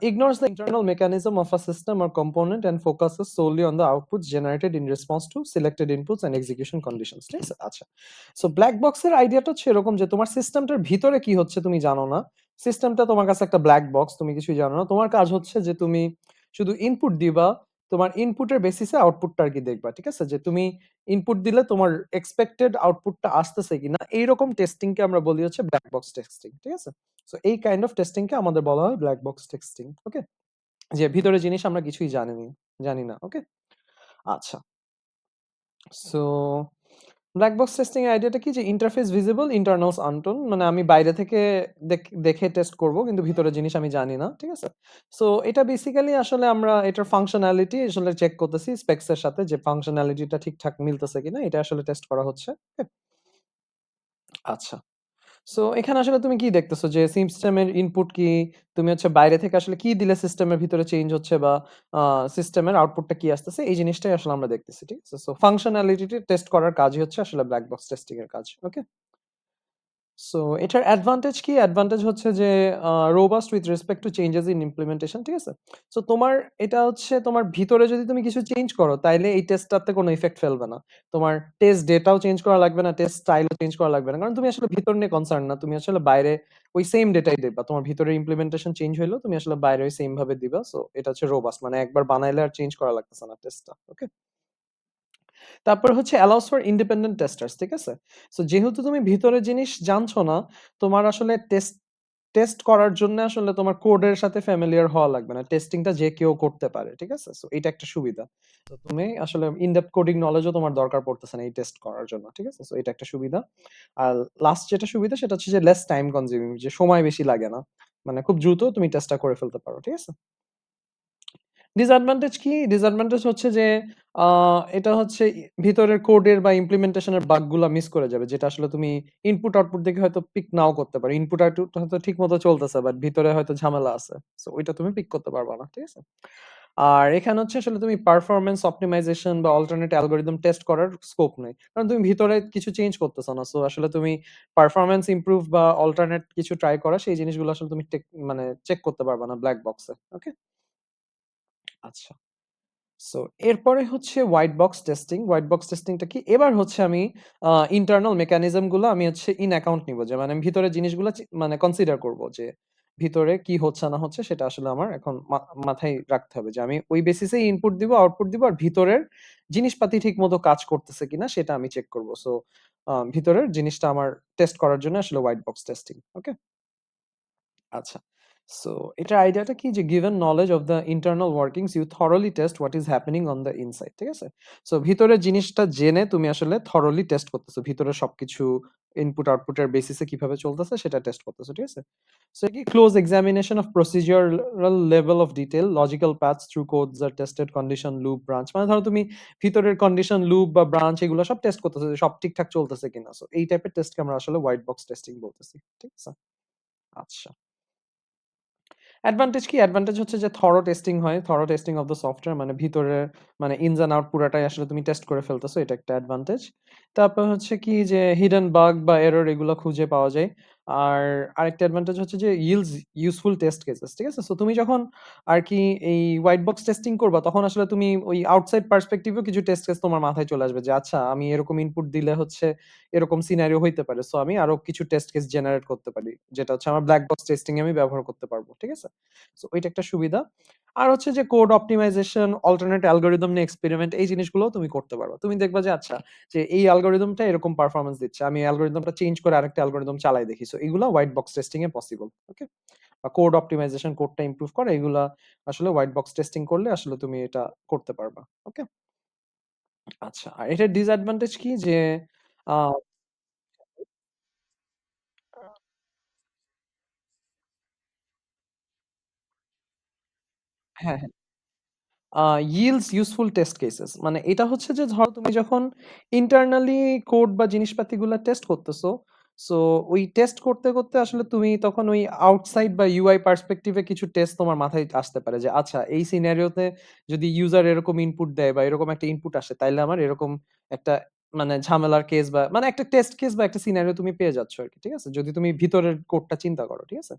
ignores the internal mechanism of a system or component and focuses solely on the outputs generated in response to selected inputs and execution conditions, ঠিক আছে? আচ্ছা। So black বক্সের আইডিয়াটা হচ্ছে এরকম যে তোমার সিস্টেমটার ভিতরে কি হচ্ছে তুমি জানো না। সিস্টেমটা তোমার কাছে একটা ব্ল্যাক বক্স, তুমি কিছুই জানো না। তোমার কাজ হচ্ছে যে তুমি শুধু ইনপুট দিবা, তোমার ইনপুটের বেসিসে আউটপুটটা আরকি দেখবা। ঠিক আছে? যে তুমি ইনপুট দিলে তোমার এক্সপেক্টেড আউটপুটটা আসতেছে কিনা, এইরকম টেস্টিং কে আমরা বলি হচ্ছে ব্ল্যাক বক্স টেস্টিং। ঠিক আছে? সো এই কাইন্ড অফ টেস্টিং কে আমাদের বলা হয় ব্ল্যাক বক্স টেস্টিং। ওকে? যে ভিতরে জিনিস আমরা কিছুই জানি না। ওকে? আচ্ছা। সো ব্ল্যাক বক্স টেস্টিং এর আইডিয়াটা কি, যে ইন্টারফেস ভিজিবল, ইন্টারনালস আনটোন। মানে আমি বাইরে থেকে দেখে টেস্ট করব, কিন্তু ভিতরের জিনিস আমি জানি না। ঠিক আছে? সো এটা বেসিক্যালি আসলে আমরা এটার ফাংশনালিটি আসলে চেক করতেছি স্পেকস এর সাথে, যে ফাংশনালিটিটা ঠিকঠাক মিলতেছে কিনা, এটা আসলে টেস্ট করা হচ্ছে। ওকে? আচ্ছা। সো এখানে আসলে তুমি কি দেখতেছো, যে সিস্টেমের ইনপুট কি, তুমি হচ্ছে বাইরে থেকে আসলে কি দিলে সিস্টেমের ভিতরে চেঞ্জ হচ্ছে, বা সিস্টেমের আউটপুটটা কি আসতেছে, এই জিনিসটাই আসলে আমরা দেখতেছি। ঠিক আছে? সো ফাংশনালিটি টেস্ট করার কাজই হচ্ছে আসলে ব্ল্যাক বক্স টেস্টিং এর কাজ। ওকে? সো এটার অ্যাডভান্টেজ কি? অ্যাডভান্টেজ হচ্ছে যে robust with respect to changes in implementation. ঠিক আছে? সো তোমার এটা হচ্ছে তোমার ভিতরে যদি তুমি কিছু চেঞ্জ করো, তাইলে এই টেস্টটাতে কোনো ইফেক্ট ফেলবে না। তোমার টেস্ট ডেটাও চেঞ্জ করা লাগবে না, টেস্ট স্টাইলও চেঞ্জ করা লাগবে না। কারণ তুমি আসলে ভিতর নিয়ে কনসার্ন না। তুমি আসলে বাইরে ওই সেম ডেটাই দিবা। তোমার ভিতরের ইমপ্লিমেন্টেশন চেঞ্জ হইলেও তুমি আসলে বাইরে ওই সেম ভাবে দিবা। সো এটা হচ্ছে রোবাস্ট। মানে একবার বানাইলে আর চেঞ্জ করা লাগতেছে না টেস্টটা। ওকে? তারপর হচ্ছে allows for independent testers, ঠিক আছে? সো যেহেতু তুমি ভিতরের জিনিস জানছো না, তোমার আসলে টেস্ট করার জন্য আসলে তোমার কোডের সাথে ফ্যামিলিয়ার হওয়া লাগবে না। টেস্টিংটা যে কেউ করতে পারে। ঠিক আছে? সো এটা একটা সুবিধা। তো তুমি আসলে ইন-ডেপথ কোডিং নলেজও তোমার দরকার পড়তেছে না এই টেস্ট করার জন্য। ঠিক আছে? সো এটা একটা সুবিধা। আর লাস্ট যেটা সুবিধা সেটা হচ্ছে যে লেস টাইম কনজিউমিং, যে সময় বেশি লাগে না। মানে খুব দ্রুত তুমি টেস্টটা করে ফেলতে পারো। ঠিক আছে? ডিসঅ্যাডভান্টেজ কি? ডিসঅ্যাডভান্টেজ হচ্ছে যে আ এটা হচ্ছে ভিতরের কোডের বা ইমপ্লিমেন্টেশন এর বাগ গুলা মিস করে যাবে। যেটা আসলে তুমি ইনপুট আউটপুট দেখে হয়তো পিক নাও করতে পারো। ইনপুট আউটপুট হয়তো ঠিকমতো চলতেছে, বাট ভিতরে হয়তো ঝামেলা আছে। সো ওইটা তুমি পিক করতে পারবা না। ঠিক আছে? আর এখানে হচ্ছে আসলে তুমি পারফরম্যান্স অপ্টিমাইজেশন বা অল্টারনেট অ্যালগরিদম টেস্ট করার স্কোপ নেই। কারণ তুমি ভিতরে কিছু চেঞ্জ করতেছো না। সো আসলে তুমি পারফরম্যান্স ইমপ্রুভ বা অল্টারনেট কিছু ট্রাই করা, সেই জিনিসগুলো আসলে তুমি মানে চেক করতে পারবা না ব্লাক বক্সে। ওকে? আচ্ছা। সো এরপরে হচ্ছে white box testing. White box টেস্টিংটা কি? এবার হচ্ছে আমি ইন্টারনাল মেকানিজম গুলো আমি হচ্ছে ইন অ্যাকাউন্ট নিব। যে মানে আমি ভিতরের জিনিসগুলো মানে কনসিডার করব, যে ভিতরে কি হচ্ছে না হচ্ছে সেটা আসলে আমার এখন মাথায় রাখতে হবে, যে আমি ওই বেসিসেই ইনপুট দিব, আউটপুট দিব, আর ভিতরের জিনিসপাতি ঠিকমতো কাজ করতেছে কিনা সেটা আমি চেক করব। সো ভিতরের জিনিসটা আমার টেস্ট করার জন্য আসলে হোয়াইট বক্স টেস্টিং। ওকে? আচ্ছা। সো এটার আইডিয়াটা কি, যে given knowledge of the internal workings you thoroughly test what is happening on the inside. ঠিক আছে? সো ভিতরের জিনিসটা জেনে তুমি আসলে থরলি টেস্ট করতেছো। ভিতরে সবকিছু ইনপুট আউটপুটের বেসিসে কিভাবে চলতেছে সেটা টেস্ট করতেছো। ঠিক আছে? সো কি close examination of procedural level of detail, logical paths through codes are tested condition loop branch. মানে ধরো তুমি ভিতরের কন্ডিশন লুপ বা ব্রাঞ্চ এগুলো সব টেস্ট করতেছো, যে সব ঠিকঠাক চলতেছে কিনা। সো এই টাইপের টেস্টকে আমরা আসলে হোয়াইট বক্স টেস্টিং বলতেছি। ঠিক আছে? আচ্ছা। অ্যাডভান্টেজ কি? অ্যাডভান্টেজ হচ্ছে যে থরো টেস্টিং হয়। Thorough testing of the software, মানে ভিতরের মানে ইনস অ্যান্ড আউট পুরাটাই আসলে তুমি টেস্ট করে ফেলতেছো। এটা একটা অ্যাডভান্টেজ। তারপর হচ্ছে কি, যে হিডেন বাগ বা এরর এগুলো খুঁজে পাওয়া যায়। আর আরেকটা অ্যাডভান্টেজ হচ্ছে যে yields ইউজফুল টেস্ট কেসেস। ঠিক আছে? সো তুমি যখন আরকি এই হোয়াইট বক্স টেস্টিং করবা, তখন আসলে তুমি ওই আউটসাইড পার্সপেক্টিভ এও কিছু টেস্ট কেস তোমার মাথায় চলে আসবে, যে আচ্ছা আমি এরকম ইনপুট দিলে হচ্ছে এরকম সিনারিও হইতে পারে। সো আমি আরো কিছু টেস্ট কেস জেনারেট করতে পারি। যেটা হচ্ছে আমার ব্লাক বক্স টেস্টিং এ আমি ব্যবহার করতে পারবো। ঠিক আছে? সো ওইটা একটা সুবিধা। আর হচ্ছে যে কোড অপ্টিমাইজেশন, অল্টারনেট অ্যালগরিদম নিয়ে এক্সপেরিমেন্ট, এই জিনিসগুলোও তুমি করতে পারবা। তুমি দেখবা যে আচ্ছা, যে এই অ্যালগরিদমটা এরকম পারফরম্যান্স দিচ্ছে। আমি অ্যালগরিদমটা চেঞ্জ করে আরেকটা অ্যালগরিদম চালাই দেখি। সো এগুলা হোয়াইট বক্স টেস্টিং এ পসিবল। ওকে? বা কোড অপ্টিমাইজেশন, কোডটা ইমপ্রুভ করা, এগুলা আসলে হোয়াইট বক্স টেস্টিং করলে আসলে তুমি এটা করতে পারবা। ওকে? আচ্ছা। আর এটার ডিসঅ্যাডভান্টেজ কি যে আ হ্যাঁ, হ্যাঁ। yields useful test cases মানে এটা হচ্ছে যে ধরো তুমি যখন ইন্টারনালি কোড বা জিনিসপাতিগুলা টেস্ট করতেছো, সো ওই টেস্ট করতে করতে আসলে তুমি তখন ওই আউটসাইড বা ইউআই পার্সপেক্টিভে কিছু টেস্ট তোমার মাথায় আসতে পারে যে আচ্ছা এই সিনারিওতে যদি ইউজার এরকম ইনপুট দেয় বা এরকম একটা ইনপুট আসে তাইলে আমার এরকম একটা মানে ঝামেলার কেস বা মানে একটা টেস্ট কেস বা একটা সিনারিও তুমি পেয়ে যাচ্ছ আর কি, ঠিক আছে, যদি তুমি ভিতরের কোডটা চিন্তা করো, ঠিক আছে।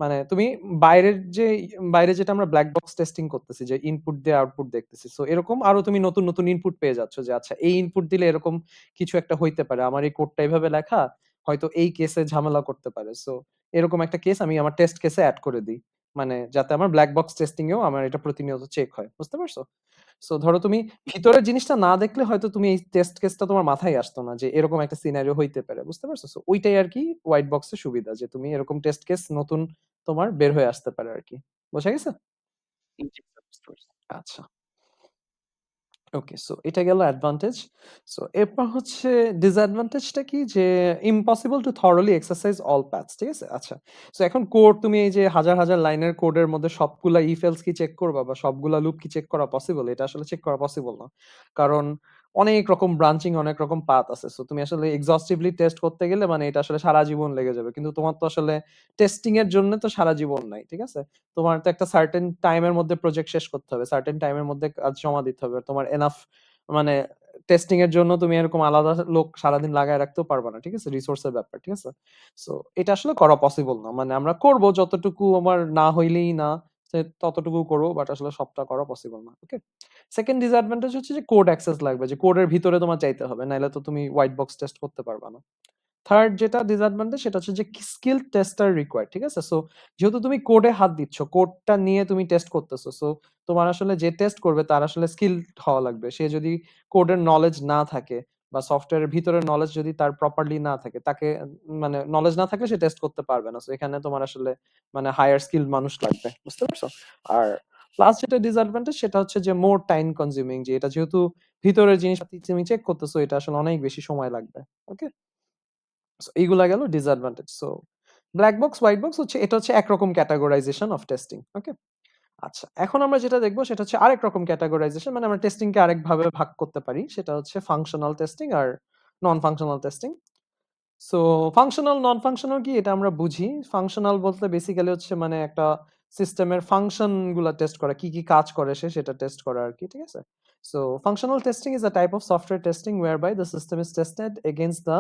মানে তুমি বাইরের যে বাইরে যেটা আমরা ব্ল্যাক বক্স টেস্টিং করতেছি যে ইনপুট দিয়ে আউটপুট দেখতেছি, সো এরকম আরো তুমি নতুন নতুন ইনপুট পেয়ে যাচ্ছ যে আচ্ছা এই ইনপুট দিলে এরকম কিছু একটা হইতে পারে, আমার এই কোডটা এইভাবে লেখা হয়তো এই কেসে ঝামেলা করতে পারে, সো এরকম একটা কেস আমি আমার টেস্ট কেসে অ্যাড করে দিই, মানে যাতে আমার ব্ল্যাক বক্স টেস্টিং এও আমার এটা প্রতিনিয়ত চেক হয়, বুঝতে পারছো? সো ধরো তুমি ভিতরের জিনিসটা না দেখলে হয়তো তুমি এই টেস্ট কেসটা তোমার মাথায় আসতো না যে এরকম একটা সিনারিও হইতে পারে, বুঝতে পারছো? সো ওইটাই আর কি হোয়াইট বক্সের সুবিধা, যে তুমি এরকম টেস্ট কেস নতুন তোমার বের হয়ে আসতে পারে আর কি। বোঝা গেছে? জি স্যার, বুঝতে পারছি। আচ্ছা। ওকে, সো এটা গেল অ্যাডভান্টেজ। সো এরপর হচ্ছে ডিসঅ্যাডভান্টেজটা কি যে impossible to thoroughly exercise all paths, ঠিক আছে? আচ্ছা, সো এখন কোড তুমি এই যে হাজার হাজার লাইনের কোডের মধ্যে সবগুলা ইফ এলস কি চেক করবা বা সবগুলা লুপ কি চেক করা পসিবল? এটা আসলে চেক করা পসিবল না, কারণ অনেক রকম ব্রাঞ্চিং, অনেক রকম পাথ আছে, সো তুমি আসলে এক্সস্টিভলি টেস্ট করতে গেলে মানে এটা আসলে সারা জীবন লেগে যাবে, কিন্তু তোমার তো আসলে টেস্টিং এর জন্য তো সারা জীবন নাই, ঠিক আছে? তোমার তো একটা সার্টেন টাইমের মধ্যে প্রজেক্ট শেষ করতে হবে, সার্টেন টাইমের মধ্যে কাজ জমা দিতে হবে, তোমার এনাফ মানে টেস্টিং এর জন্য তুমি এরকম আলাদা লোক সারাদিন লাগায় রাখতেও পারবা না, ঠিক আছে, রিসোর্সের ব্যাপার, ঠিক আছে। সো এটা আসলে করা পসিবল না, মানে আমরা করব যতটুকু আমার না হইলেই না ততটুকু করবো, বাট আসলে সবটা করা পসিবল না। ওকে, সেকেন্ড ডিসঅ্যাডভান্টেজ হচ্ছে যে কোড অ্যাক্সেস লাগবে, যে কোডের ভিতরে তোমার চাইতে হবে, নাইলে তো তুমি হোয়াইট বক্স টেস্ট করতে পারবা না। থার্ড যেটা ডিসঅ্যাডভান্টেজ সেটা হচ্ছে যে স্কিল টেস্টার রিকোয়ার্ড, ঠিক আছে। সো যেহেতু তুমি কোডে হাত দিচ্ছ, কোডটা নিয়ে তুমি টেস্ট করতেছো, সো তোমার আসলে যে টেস্ট করবে তার আসলে স্কিল হওয়া লাগবে, সে যদি কোডের নলেজ না থাকে বা সফটওয়্যারের ভিতরে নলেজ যদি তার প্রপারলি না থাকে, তাকে মানে নলেজ না থাকলে সে টেস্ট করতে পারবে না, সো এখানে তোমার আসলে মানে হায়ার স্কিল মানুষ লাগবে, বুঝতে পারছো? আর লাস্ট যেটা ডিসঅ্যাডভান্টেজ সেটা হচ্ছে যে মোর টাইম কনজিউমিং, যে এটা যেহেতু ভিতরের জিনিস তুমি চেক করতেছো, এটা আসলে অনেক বেশি সময় লাগবে। ওকে, সো এইগুলা গেল disadvantage. So black box white box হচ্ছে এটা হচ্ছে একরকম ক্যাটাগরাইজেশন অফ টেস্টিং। ওকে, আচ্ছা, এখন আমরা যেটা দেখবো সেটা হচ্ছে আরেক রকম ক্যাটাগরাইজেশন, মানে আমরা টেস্টিং কে আরেক ভাবে ভাগ করতে পারি, সেটা হচ্ছে ফাংশনাল টেস্টিং আর non functional testing. So functional non functional কি এটা আমরা বুঝি। ফাংশনাল বলতে বেসিক্যালি হচ্ছে মানে একটা সিস্টেমের ফাংশন গুলা টেস্ট করা, কি কি কাজ করে সে সেটা টেস্ট করা আর কি, ঠিক আছে। So functional testing is a type of software testing whereby the system is tested against the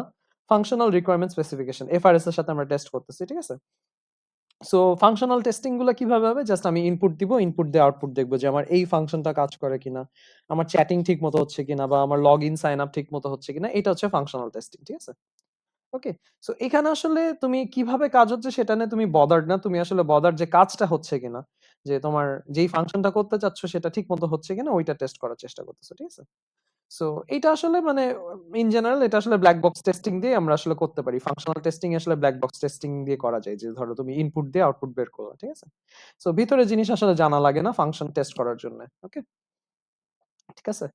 functional requirement specification, FRS এর সাথে আমরা টেস্ট করতেছি, ঠিক আছে। সো ফাংশনাল টেস্টিং গুলো কিভাবে হবে, জাস্ট আমি ইনপুট দিব, ইনপুট দিয়ে আউটপুট দেখবো যে আমার এই ফাংশনটা কাজ করে কিনা, আমার চ্যাটিং ঠিক মতো হচ্ছে কিনা, বা আমার লগ ইন সাইন আপ ঠিক মতো হচ্ছে কিনা, এটা হচ্ছে ফাংশনাল টেস্টিং, ঠিক আছে। ওকে, সো এখানে আসলে তুমি কিভাবে কাজ হচ্ছে সেটা নিয়ে তুমি বদার্ড না, তুমি আসলে বদার্ড যে কাজটা হচ্ছে কিনা, যে তোমার যেই ফাংশনটা করতে চাচ্ছ সেটা ঠিক মতো হচ্ছে কিনা ওইটা টেস্ট করার চেষ্টা করতেছো, ঠিক আছে। সো এটা আসলে মানে ইন জেনারেল এটা আসলে ব্ল্যাক বক্স টেস্টিং দিয়ে আমরা আসলে করতে পারি, ফাংশনাল টেস্টিং আসলে ব্ল্যাক বক্স টেস্টিং দিয়ে করা যায়, যে ধরো তুমি ইনপুট দিয়ে আউটপুট বের করো, ঠিক আছে। সো ভিতরে জিনিস আসলে জানা লাগে না ফাংশন টেস্ট করার জন্য। ওকে, ঠিক আছে।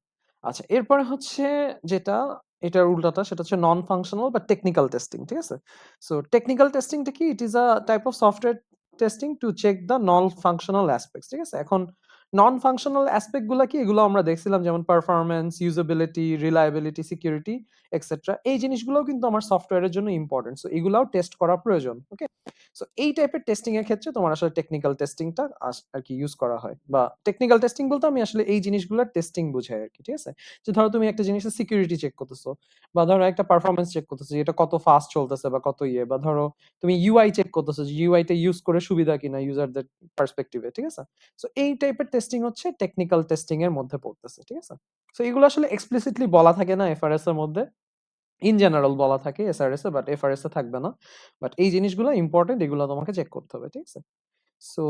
আচ্ছা, এরপরে হচ্ছে যেটা এটার উল্টাটা সেটা হচ্ছে নন ফাংশনাল বা টেকনিক্যাল টেস্টিং, ঠিক আছে। সো টেকনিক্যাল টেস্টিংটা কি, it is a type of software testing to check the non functional aspects, ঠিক আছে। এখন নন ফাংশনাল অ্যাসপেক্ট গুলা কি, এগুলো আমরা দেখছিলাম যেমন performance, usability, reliability, security etcetera, এই জিনিসগুলোও কিন্তু আমার সফটওয়্যারের জন্য ইম্পর্টেন্ট, সো এগুলাও টেস্ট করা প্রয়োজন। ওকে, সো এই টাইপের টেস্টিং এর ক্ষেত্রে তোমার আসলে টেকনিক্যাল টেস্টিংটা আর কি ইউজ করা হয়, বা টেকনিক্যাল টেস্টিং বলতে আমি আসলে এই জিনিসগুলোর টেস্টিং বুঝাই আর কি, ঠিক আছে। যে ধরো তুমি একটা জিনিসের সিকিউরিটি চেক করতেছো, বা ধরো একটা পারফরম্যান্স চেক করতেছো, যে এটা কত ফাস্ট চলতেছে বা কত ইয়ে, বা ধরো তুমি ইউআই চেক করতেছো, যে ইউআই টা ইউজ করে সুবিধা কিনা ইউজারদের পার্সপেক্টিভে, ঠিক আছে। সো এই টাইপের টেস্টিং হচ্ছে টেকনিক্যাল টেস্টিং এর মধ্যে পড়তেছে, ঠিক আছে। সো এগুলো আসলে এক্সপ্লিসিটলি বলা থাকে না এফআরএস এর মধ্যে, ইন জেনারেল বলা থাকে এসআরএস এ, বাট এফআরএস এ থাকবে না। বাট এই জিনিসগুলো ইম্পর্টেন্ট, এগুলো তোমাকে চেক করতে হবে, ঠিক আছে। সো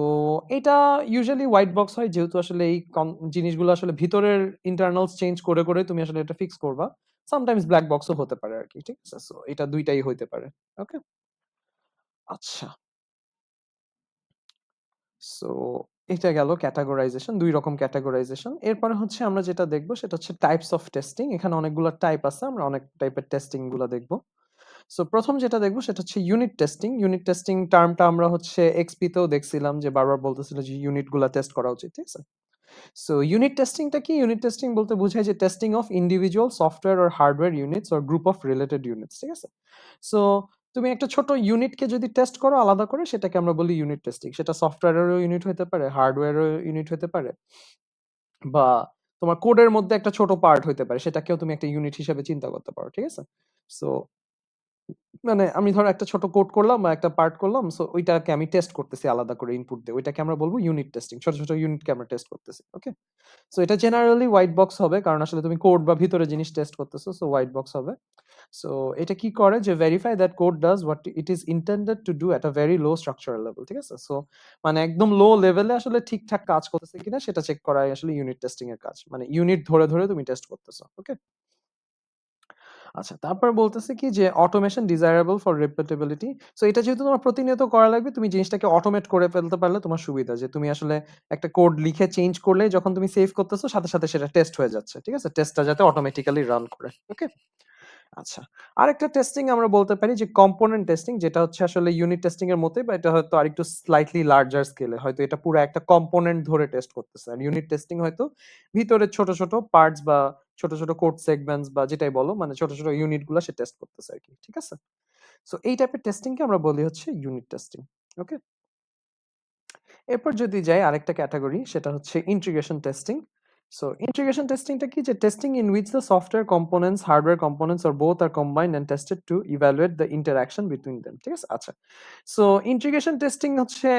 এটা ইউজুয়ালি হোয়াইট বক্স হয়, যেহেতু আসলে এই জিনিসগুলো আসলে ভিতরের ইন্টারনালস চেঞ্জ করে করে তুমি আসলে এটা ফিক্স করবা। সামটাইমস ব্ল্যাক বক্সও হতে পারে আর কি, ঠিক আছে। সো এটা দুইটাই হইতে পারে। ওকে, আচ্ছা। সো এটা গেল ক্যাটেগরাইজেশন, ২ রকম ক্যাটেগরাইজেশন। এরপরে হচ্ছে আমরা যেটা দেখব সেটা হচ্ছে টাইপস অফ টেস্টিং। এখানে অনেকগুলা টাইপ আছে। আমরা অনেক টাইপের টেস্টিং গুলা দেখব। সো ১ম যেটা দেখব সেটা হচ্ছে ইউনিট টেস্টিং। ইউনিট টেস্টিং টার্মটা আমরা হচ্ছে এক্সপি তেও দেখছিলাম যে বারবার বলতেছিল যে ইউনিট গুলা টেস্ট করা উচিত। ঠিক আছে? সো ইউনিট টেস্টিংটা কি? ইউনিট টেস্টিং বলতে বোঝায় যে testing of individual software or hardware units or group of related units. ঠিক আছে? সো তুমি একটা ছোট ইউনিটকে যদি টেস্ট করো আলাদা করে সেটাকে আমরা বলি ইউনিট টেস্টিং। সেটা সফটওয়্যারেরও ইউনিট হতে পারে, হার্ডওয়্যারেরও ইউনিট হতে পারে বা তোমার কোডের মধ্যে একটা ছোট পার্ট হইতে পারে। সেটাকেও তুমি একটা ইউনিট হিসেবে চিন্তা করতে পারো। ঠিক আছে? সো মানে আমি ধরো একটা ছোট কোড করলাম বা একটা পার্ট করলাম। সো ওইটাকে আমি টেস্ট করতেছি আলাদা করে ইনপুট দিয়ে। ওইটাকে আমরা বলব ইউনিট টেস্টিং। ছোট, ছোট ইউনিটকে আমরা টেস্ট করতেছি। ওকে? সো এটা জেনারেলি হোয়াইট বক্স হবে কারণ আসলে তুমি কোড বা ভিতরে জিনিস টেস্ট করতেছো। সো হোয়াইট বক্স হবে। সো এটা কি করে যে verify that code does what it is intended to do at a very low structural level. ঠিক আছে? সো মানে একদম লো লেভেলে আসলে ঠিকঠাক কাজ করতেছে কিনা সেটা চেক করাই আসলে ইউনিট টেস্টিং এর কাজ। মানে ইউনিট ধরে, ধরে তুমি টেস্ট করতেছো। ওকে? আচ্ছা, তারপর বলতেছে কি যে অটোমেশন ডিজায়ারেবল ফর রিপিটেবিলিটি। সো এটা যেহেতু তোমার প্রতিনিয়ত করা লাগবে, তুমি জিনিসটাকে অটোমেট করে ফেলতে পারলে তোমার সুবিধা। যে তুমি আসলে একটা কোড লিখে চেঞ্জ করলেই যখন তুমি সেভ করতেছো সাথে, সাথে সেটা টেস্ট হয়ে যাচ্ছে। ঠিক আছে? টেস্টটা যাতে অটোমেটিক্যালি রান করে। ওকে? আচ্ছা। আরেকটা টেস্টিং আমরা বলতে পারি যে কম্পোনেন্ট টেস্টিং, যেটা হচ্ছে আসলে ইউনিট টেস্টিং এর মতোই, বা এটা হয়তো আরেকটু স্লাইটলি লার্জার স্কেলে। হয়তো এটা পুরো একটা কম্পোনেন্ট ধরে টেস্ট করতেছে। আর ইউনিট টেস্টিং হয়তো ভিতরে ছোট, ছোট পার্টস বা ছোট, ছোট কোড সেগমেন্টস বা যেটাই বলো মানে ছোট, ছোট ইউনিট গুলা সে টেস্ট করতেছে আরকি। ঠিক আছে? সো এই টাইপের টেস্টিংকে আমরা বলি হচ্ছে ইউনিট টেস্টিং। ওকে? এরপর যদি যাই আরেকটা ক্যাটাগরি, সেটা হচ্ছে ইন্টিগ্রেশন টেস্টিং। সো ইন্টিগ্রেশন টেস্টিংটা কি? যে testing in which the software components, hardware components or both are combined and tested to evaluate the interaction between them. ঠিক আছে? আচ্ছা। সো ইন্টিগ্রেশন টেস্টিং হচ্ছে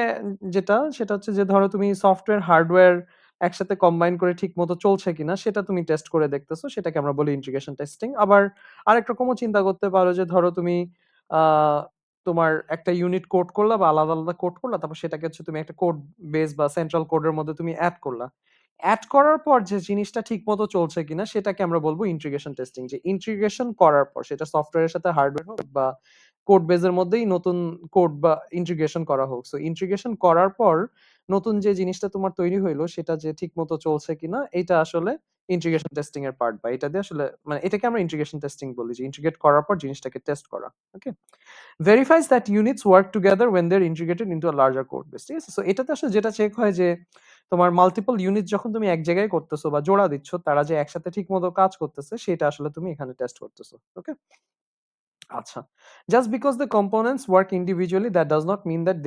যেটা, সেটা হচ্ছে যে ধরো তুমি সফটওয়্যার, হার্ডওয়্যার একসাথে কম্বাইন করে ঠিকমতো চলছে কিনা সেটা তুমি টেস্ট করে দেখতেছো। সেটাকে আমরা বলি ইন্টিগ্রেশন টেস্টিং। আবার আরেক রকমও চিন্তা করতে পারো যে ধরো তুমি আ তোমার একটা ইউনিট কোড করলা বা আলাদা, আলাদা কোড করলা। তারপর সেটাকে হচ্ছে তুমি একটা কোড বেস বা সেন্ট্রাল কোডের মধ্যে তুমি এড করলা। এড করার পর যে জিনিসটা ঠিকমতো চলছে কিনা সেটাকে আমরা বলব ইন্টিগ্রেশন টেস্টিং। যে ইন্টিগ্রেশন করার পর সেটা সফটওয়্যারের সাথে হার্ডওয়্যার হোক বা কোড বেস এর মধ্যেই নতুন কোড বা ইন্টিগ্রেশন করা হোক। সো ইন্টিগ্রেশন করার পর নতুন যে জিনিসটা তোমার তৈরি হইলো সেটা যে ঠিকমতো চলছে কিনা এইটা আসলে ইন্টিগ্রেশন টেস্টিং এর পার্ট, বা এটা দিয়ে আসলে মানে এটাকে আমরা ইন্টিগ্রেশন টেস্টিং বলি, যে ইন্টিগ্রেট করার পর জিনিসটাকে টেস্ট করা। ওকে? verifies that units work together when they're integrated into a larger code base। ঠিক আছে? সো এটাতে আসলে যেটা চেক হয় যে তোমার মাল্টিপল ইউনিট যখন তুমি এক জায়গায় করতেছো বা জোড়া দিচ্ছ তারা যে একসাথে ঠিকমতো কাজ করতেছে সেটা আসলে তুমি এখানে টেস্ট করতেছো। ওকে? আচ্ছা। Just because the components work individually that does not mean that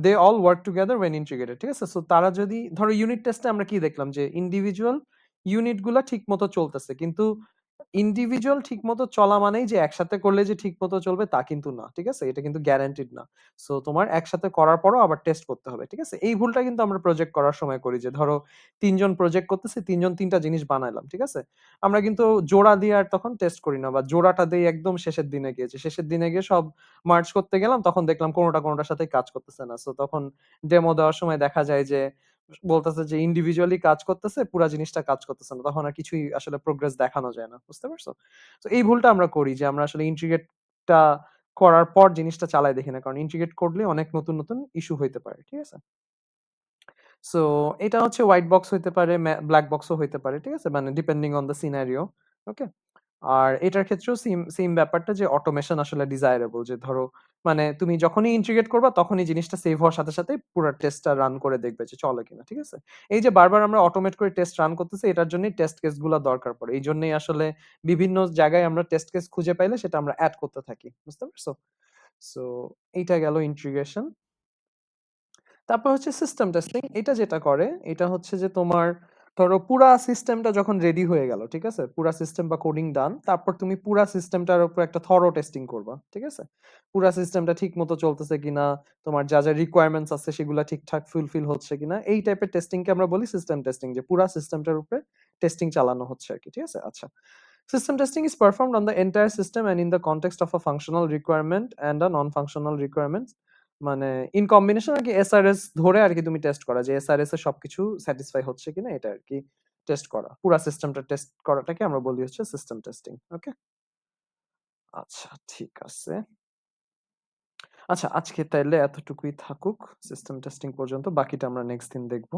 they all work together when integrated। ঠিক আছে? সো তারা যদি ধরো ইউনিট টেস্টে আমরা কি দেখলাম যে ইন্ডিভিজুয়াল ইউনিট গুলা ঠিকমতো চলতেছে। কিন্তু ইন্ডিভিজুয়াল ঠিকমতো চলা মানেই যে একসাথে করলে যে ঠিকমতো চলবে তা কিন্তু না। ঠিক আছে? এটা কিন্তু গ্যারান্টিড না। সো তোমার একসাথে করার পরও আবার টেস্ট করতে হবে। ঠিক আছে? এই ভুলটা কিন্তু আমরা প্রজেক্ট করার সময় করি যে ধরো ৩ জন প্রজেক্ট করতেছি, ৩ জন ৩ টা জিনিস বানাইলাম। ঠিক আছে? আমরা কিন্তু জোড়া দিয়ে আর তখন টেস্ট করি না, বা জোড়াটা দেই একদম শেষের দিনে গিয়ে। যে শেষের দিনে গিয়ে সব মার্জ করতে গেলাম তখন দেখলাম কোনটা কোনটার সাথে কাজ করতেছে না। সো তখন ডেমো দেওয়ার সময় দেখা যায় যে বলতেছে যে ইন্ডিভিজুয়ালি কাজ করতেছে, পুরা জিনিসটা কাজ করতেছে না। তখন আর কিছুই আসলে প্রোগ্রেস দেখানো যায় না। বুঝতে পারছো? তো এই ভুলটা আমরা করি যে আমরা আসলে ইন্টিগ্রেটটা করার পর জিনিসটা চালায় দেখি না। কারণ ইন্টিগ্রেট করলে অনেক নতুন, নতুন ইস্যু হইতে পারে। ঠিক আছে? সো এটা হচ্ছে হোয়াইট বক্স হইতে পারে, ব্লাক বক্সও হইতে পারে। ঠিক আছে? মানে ডিপেন্ডিং অন দ্য সিনারিও। ওকে? আর এটার ক্ষেত্রেও সেম সেম ব্যাপারটা যে অটোমেশন আসলে ডিজায়ারেবল। যে ধরো মানে তুমি যখনই ইন্টিগ্রেট করবা তখনই জিনিসটা সেভ হওয়ার সাথে, সাথেই পুরা টেস্টটা রান করে দেখবে যে চলে কিনা। ঠিক আছে? এই যে বারবার আমরা অটোমেট করে টেস্ট রান করতেছি এটার জন্যই টেস্ট কেস গুলা দরকার পড়ে। এইজন্যই আসলে বিভিন্ন জায়গায় আমরা টেস্ট কেস খুঁজে পাইলে সেটা আমরা এড করতে থাকি। বুঝতে পারছো? সো এইটা গেল ইন্টিগ্রেশন। তারপর হচ্ছে সিস্টেম টেস্টিং। এটা যেটা করে এটা হচ্ছে যে তোমার ধরো পুরা সিস্টেমটা যখন রেডি হয়ে গেল, ঠিক আছে? পুরা সিস্টেম বা কোডিং ডান। তারপর তুমি পুরা সিস্টেমটার উপর একটা থরো টেস্টিং করবা। ঠিক আছে? পুরা সিস্টেমটা ঠিকমতো চলতেছে কিনা, তোমার যা, যা রিকোয়ারমেন্টস আছে সেগুলা ঠিকঠাক ফুলফিল হচ্ছে কিনা। এই টাইপের টেস্টিংকে আমরা বলি সিস্টেম টেস্টিং, যে পুরা সিস্টেমটার উপরে টেস্টিং চালানো হচ্ছে আরকি। ঠিক আছে? আচ্ছা। System testing is performed on the entire system and in the context of a functional requirement and a non-functional requirements। মানে ইন কম্বিনেশন আরকি এসআরএস ধরে আরকি তুমি টেস্ট করা যে এসআরএস এর সবকিছু স্যাটিসফাই হচ্ছে কিনা এটা আরকি টেস্ট করা। পুরা সিস্টেমটা টেস্ট করাটাকে আমরা বলি হচ্ছে সিস্টেম টেস্টিং। ওকে? আচ্ছা, ঠিক আছে। আচ্ছা, আজকে তাইলে এতটুকুই থাকুক সিস্টেম টেস্টিং পর্যন্ত। বাকিটা আমরা নেক্সট দিন দেখব।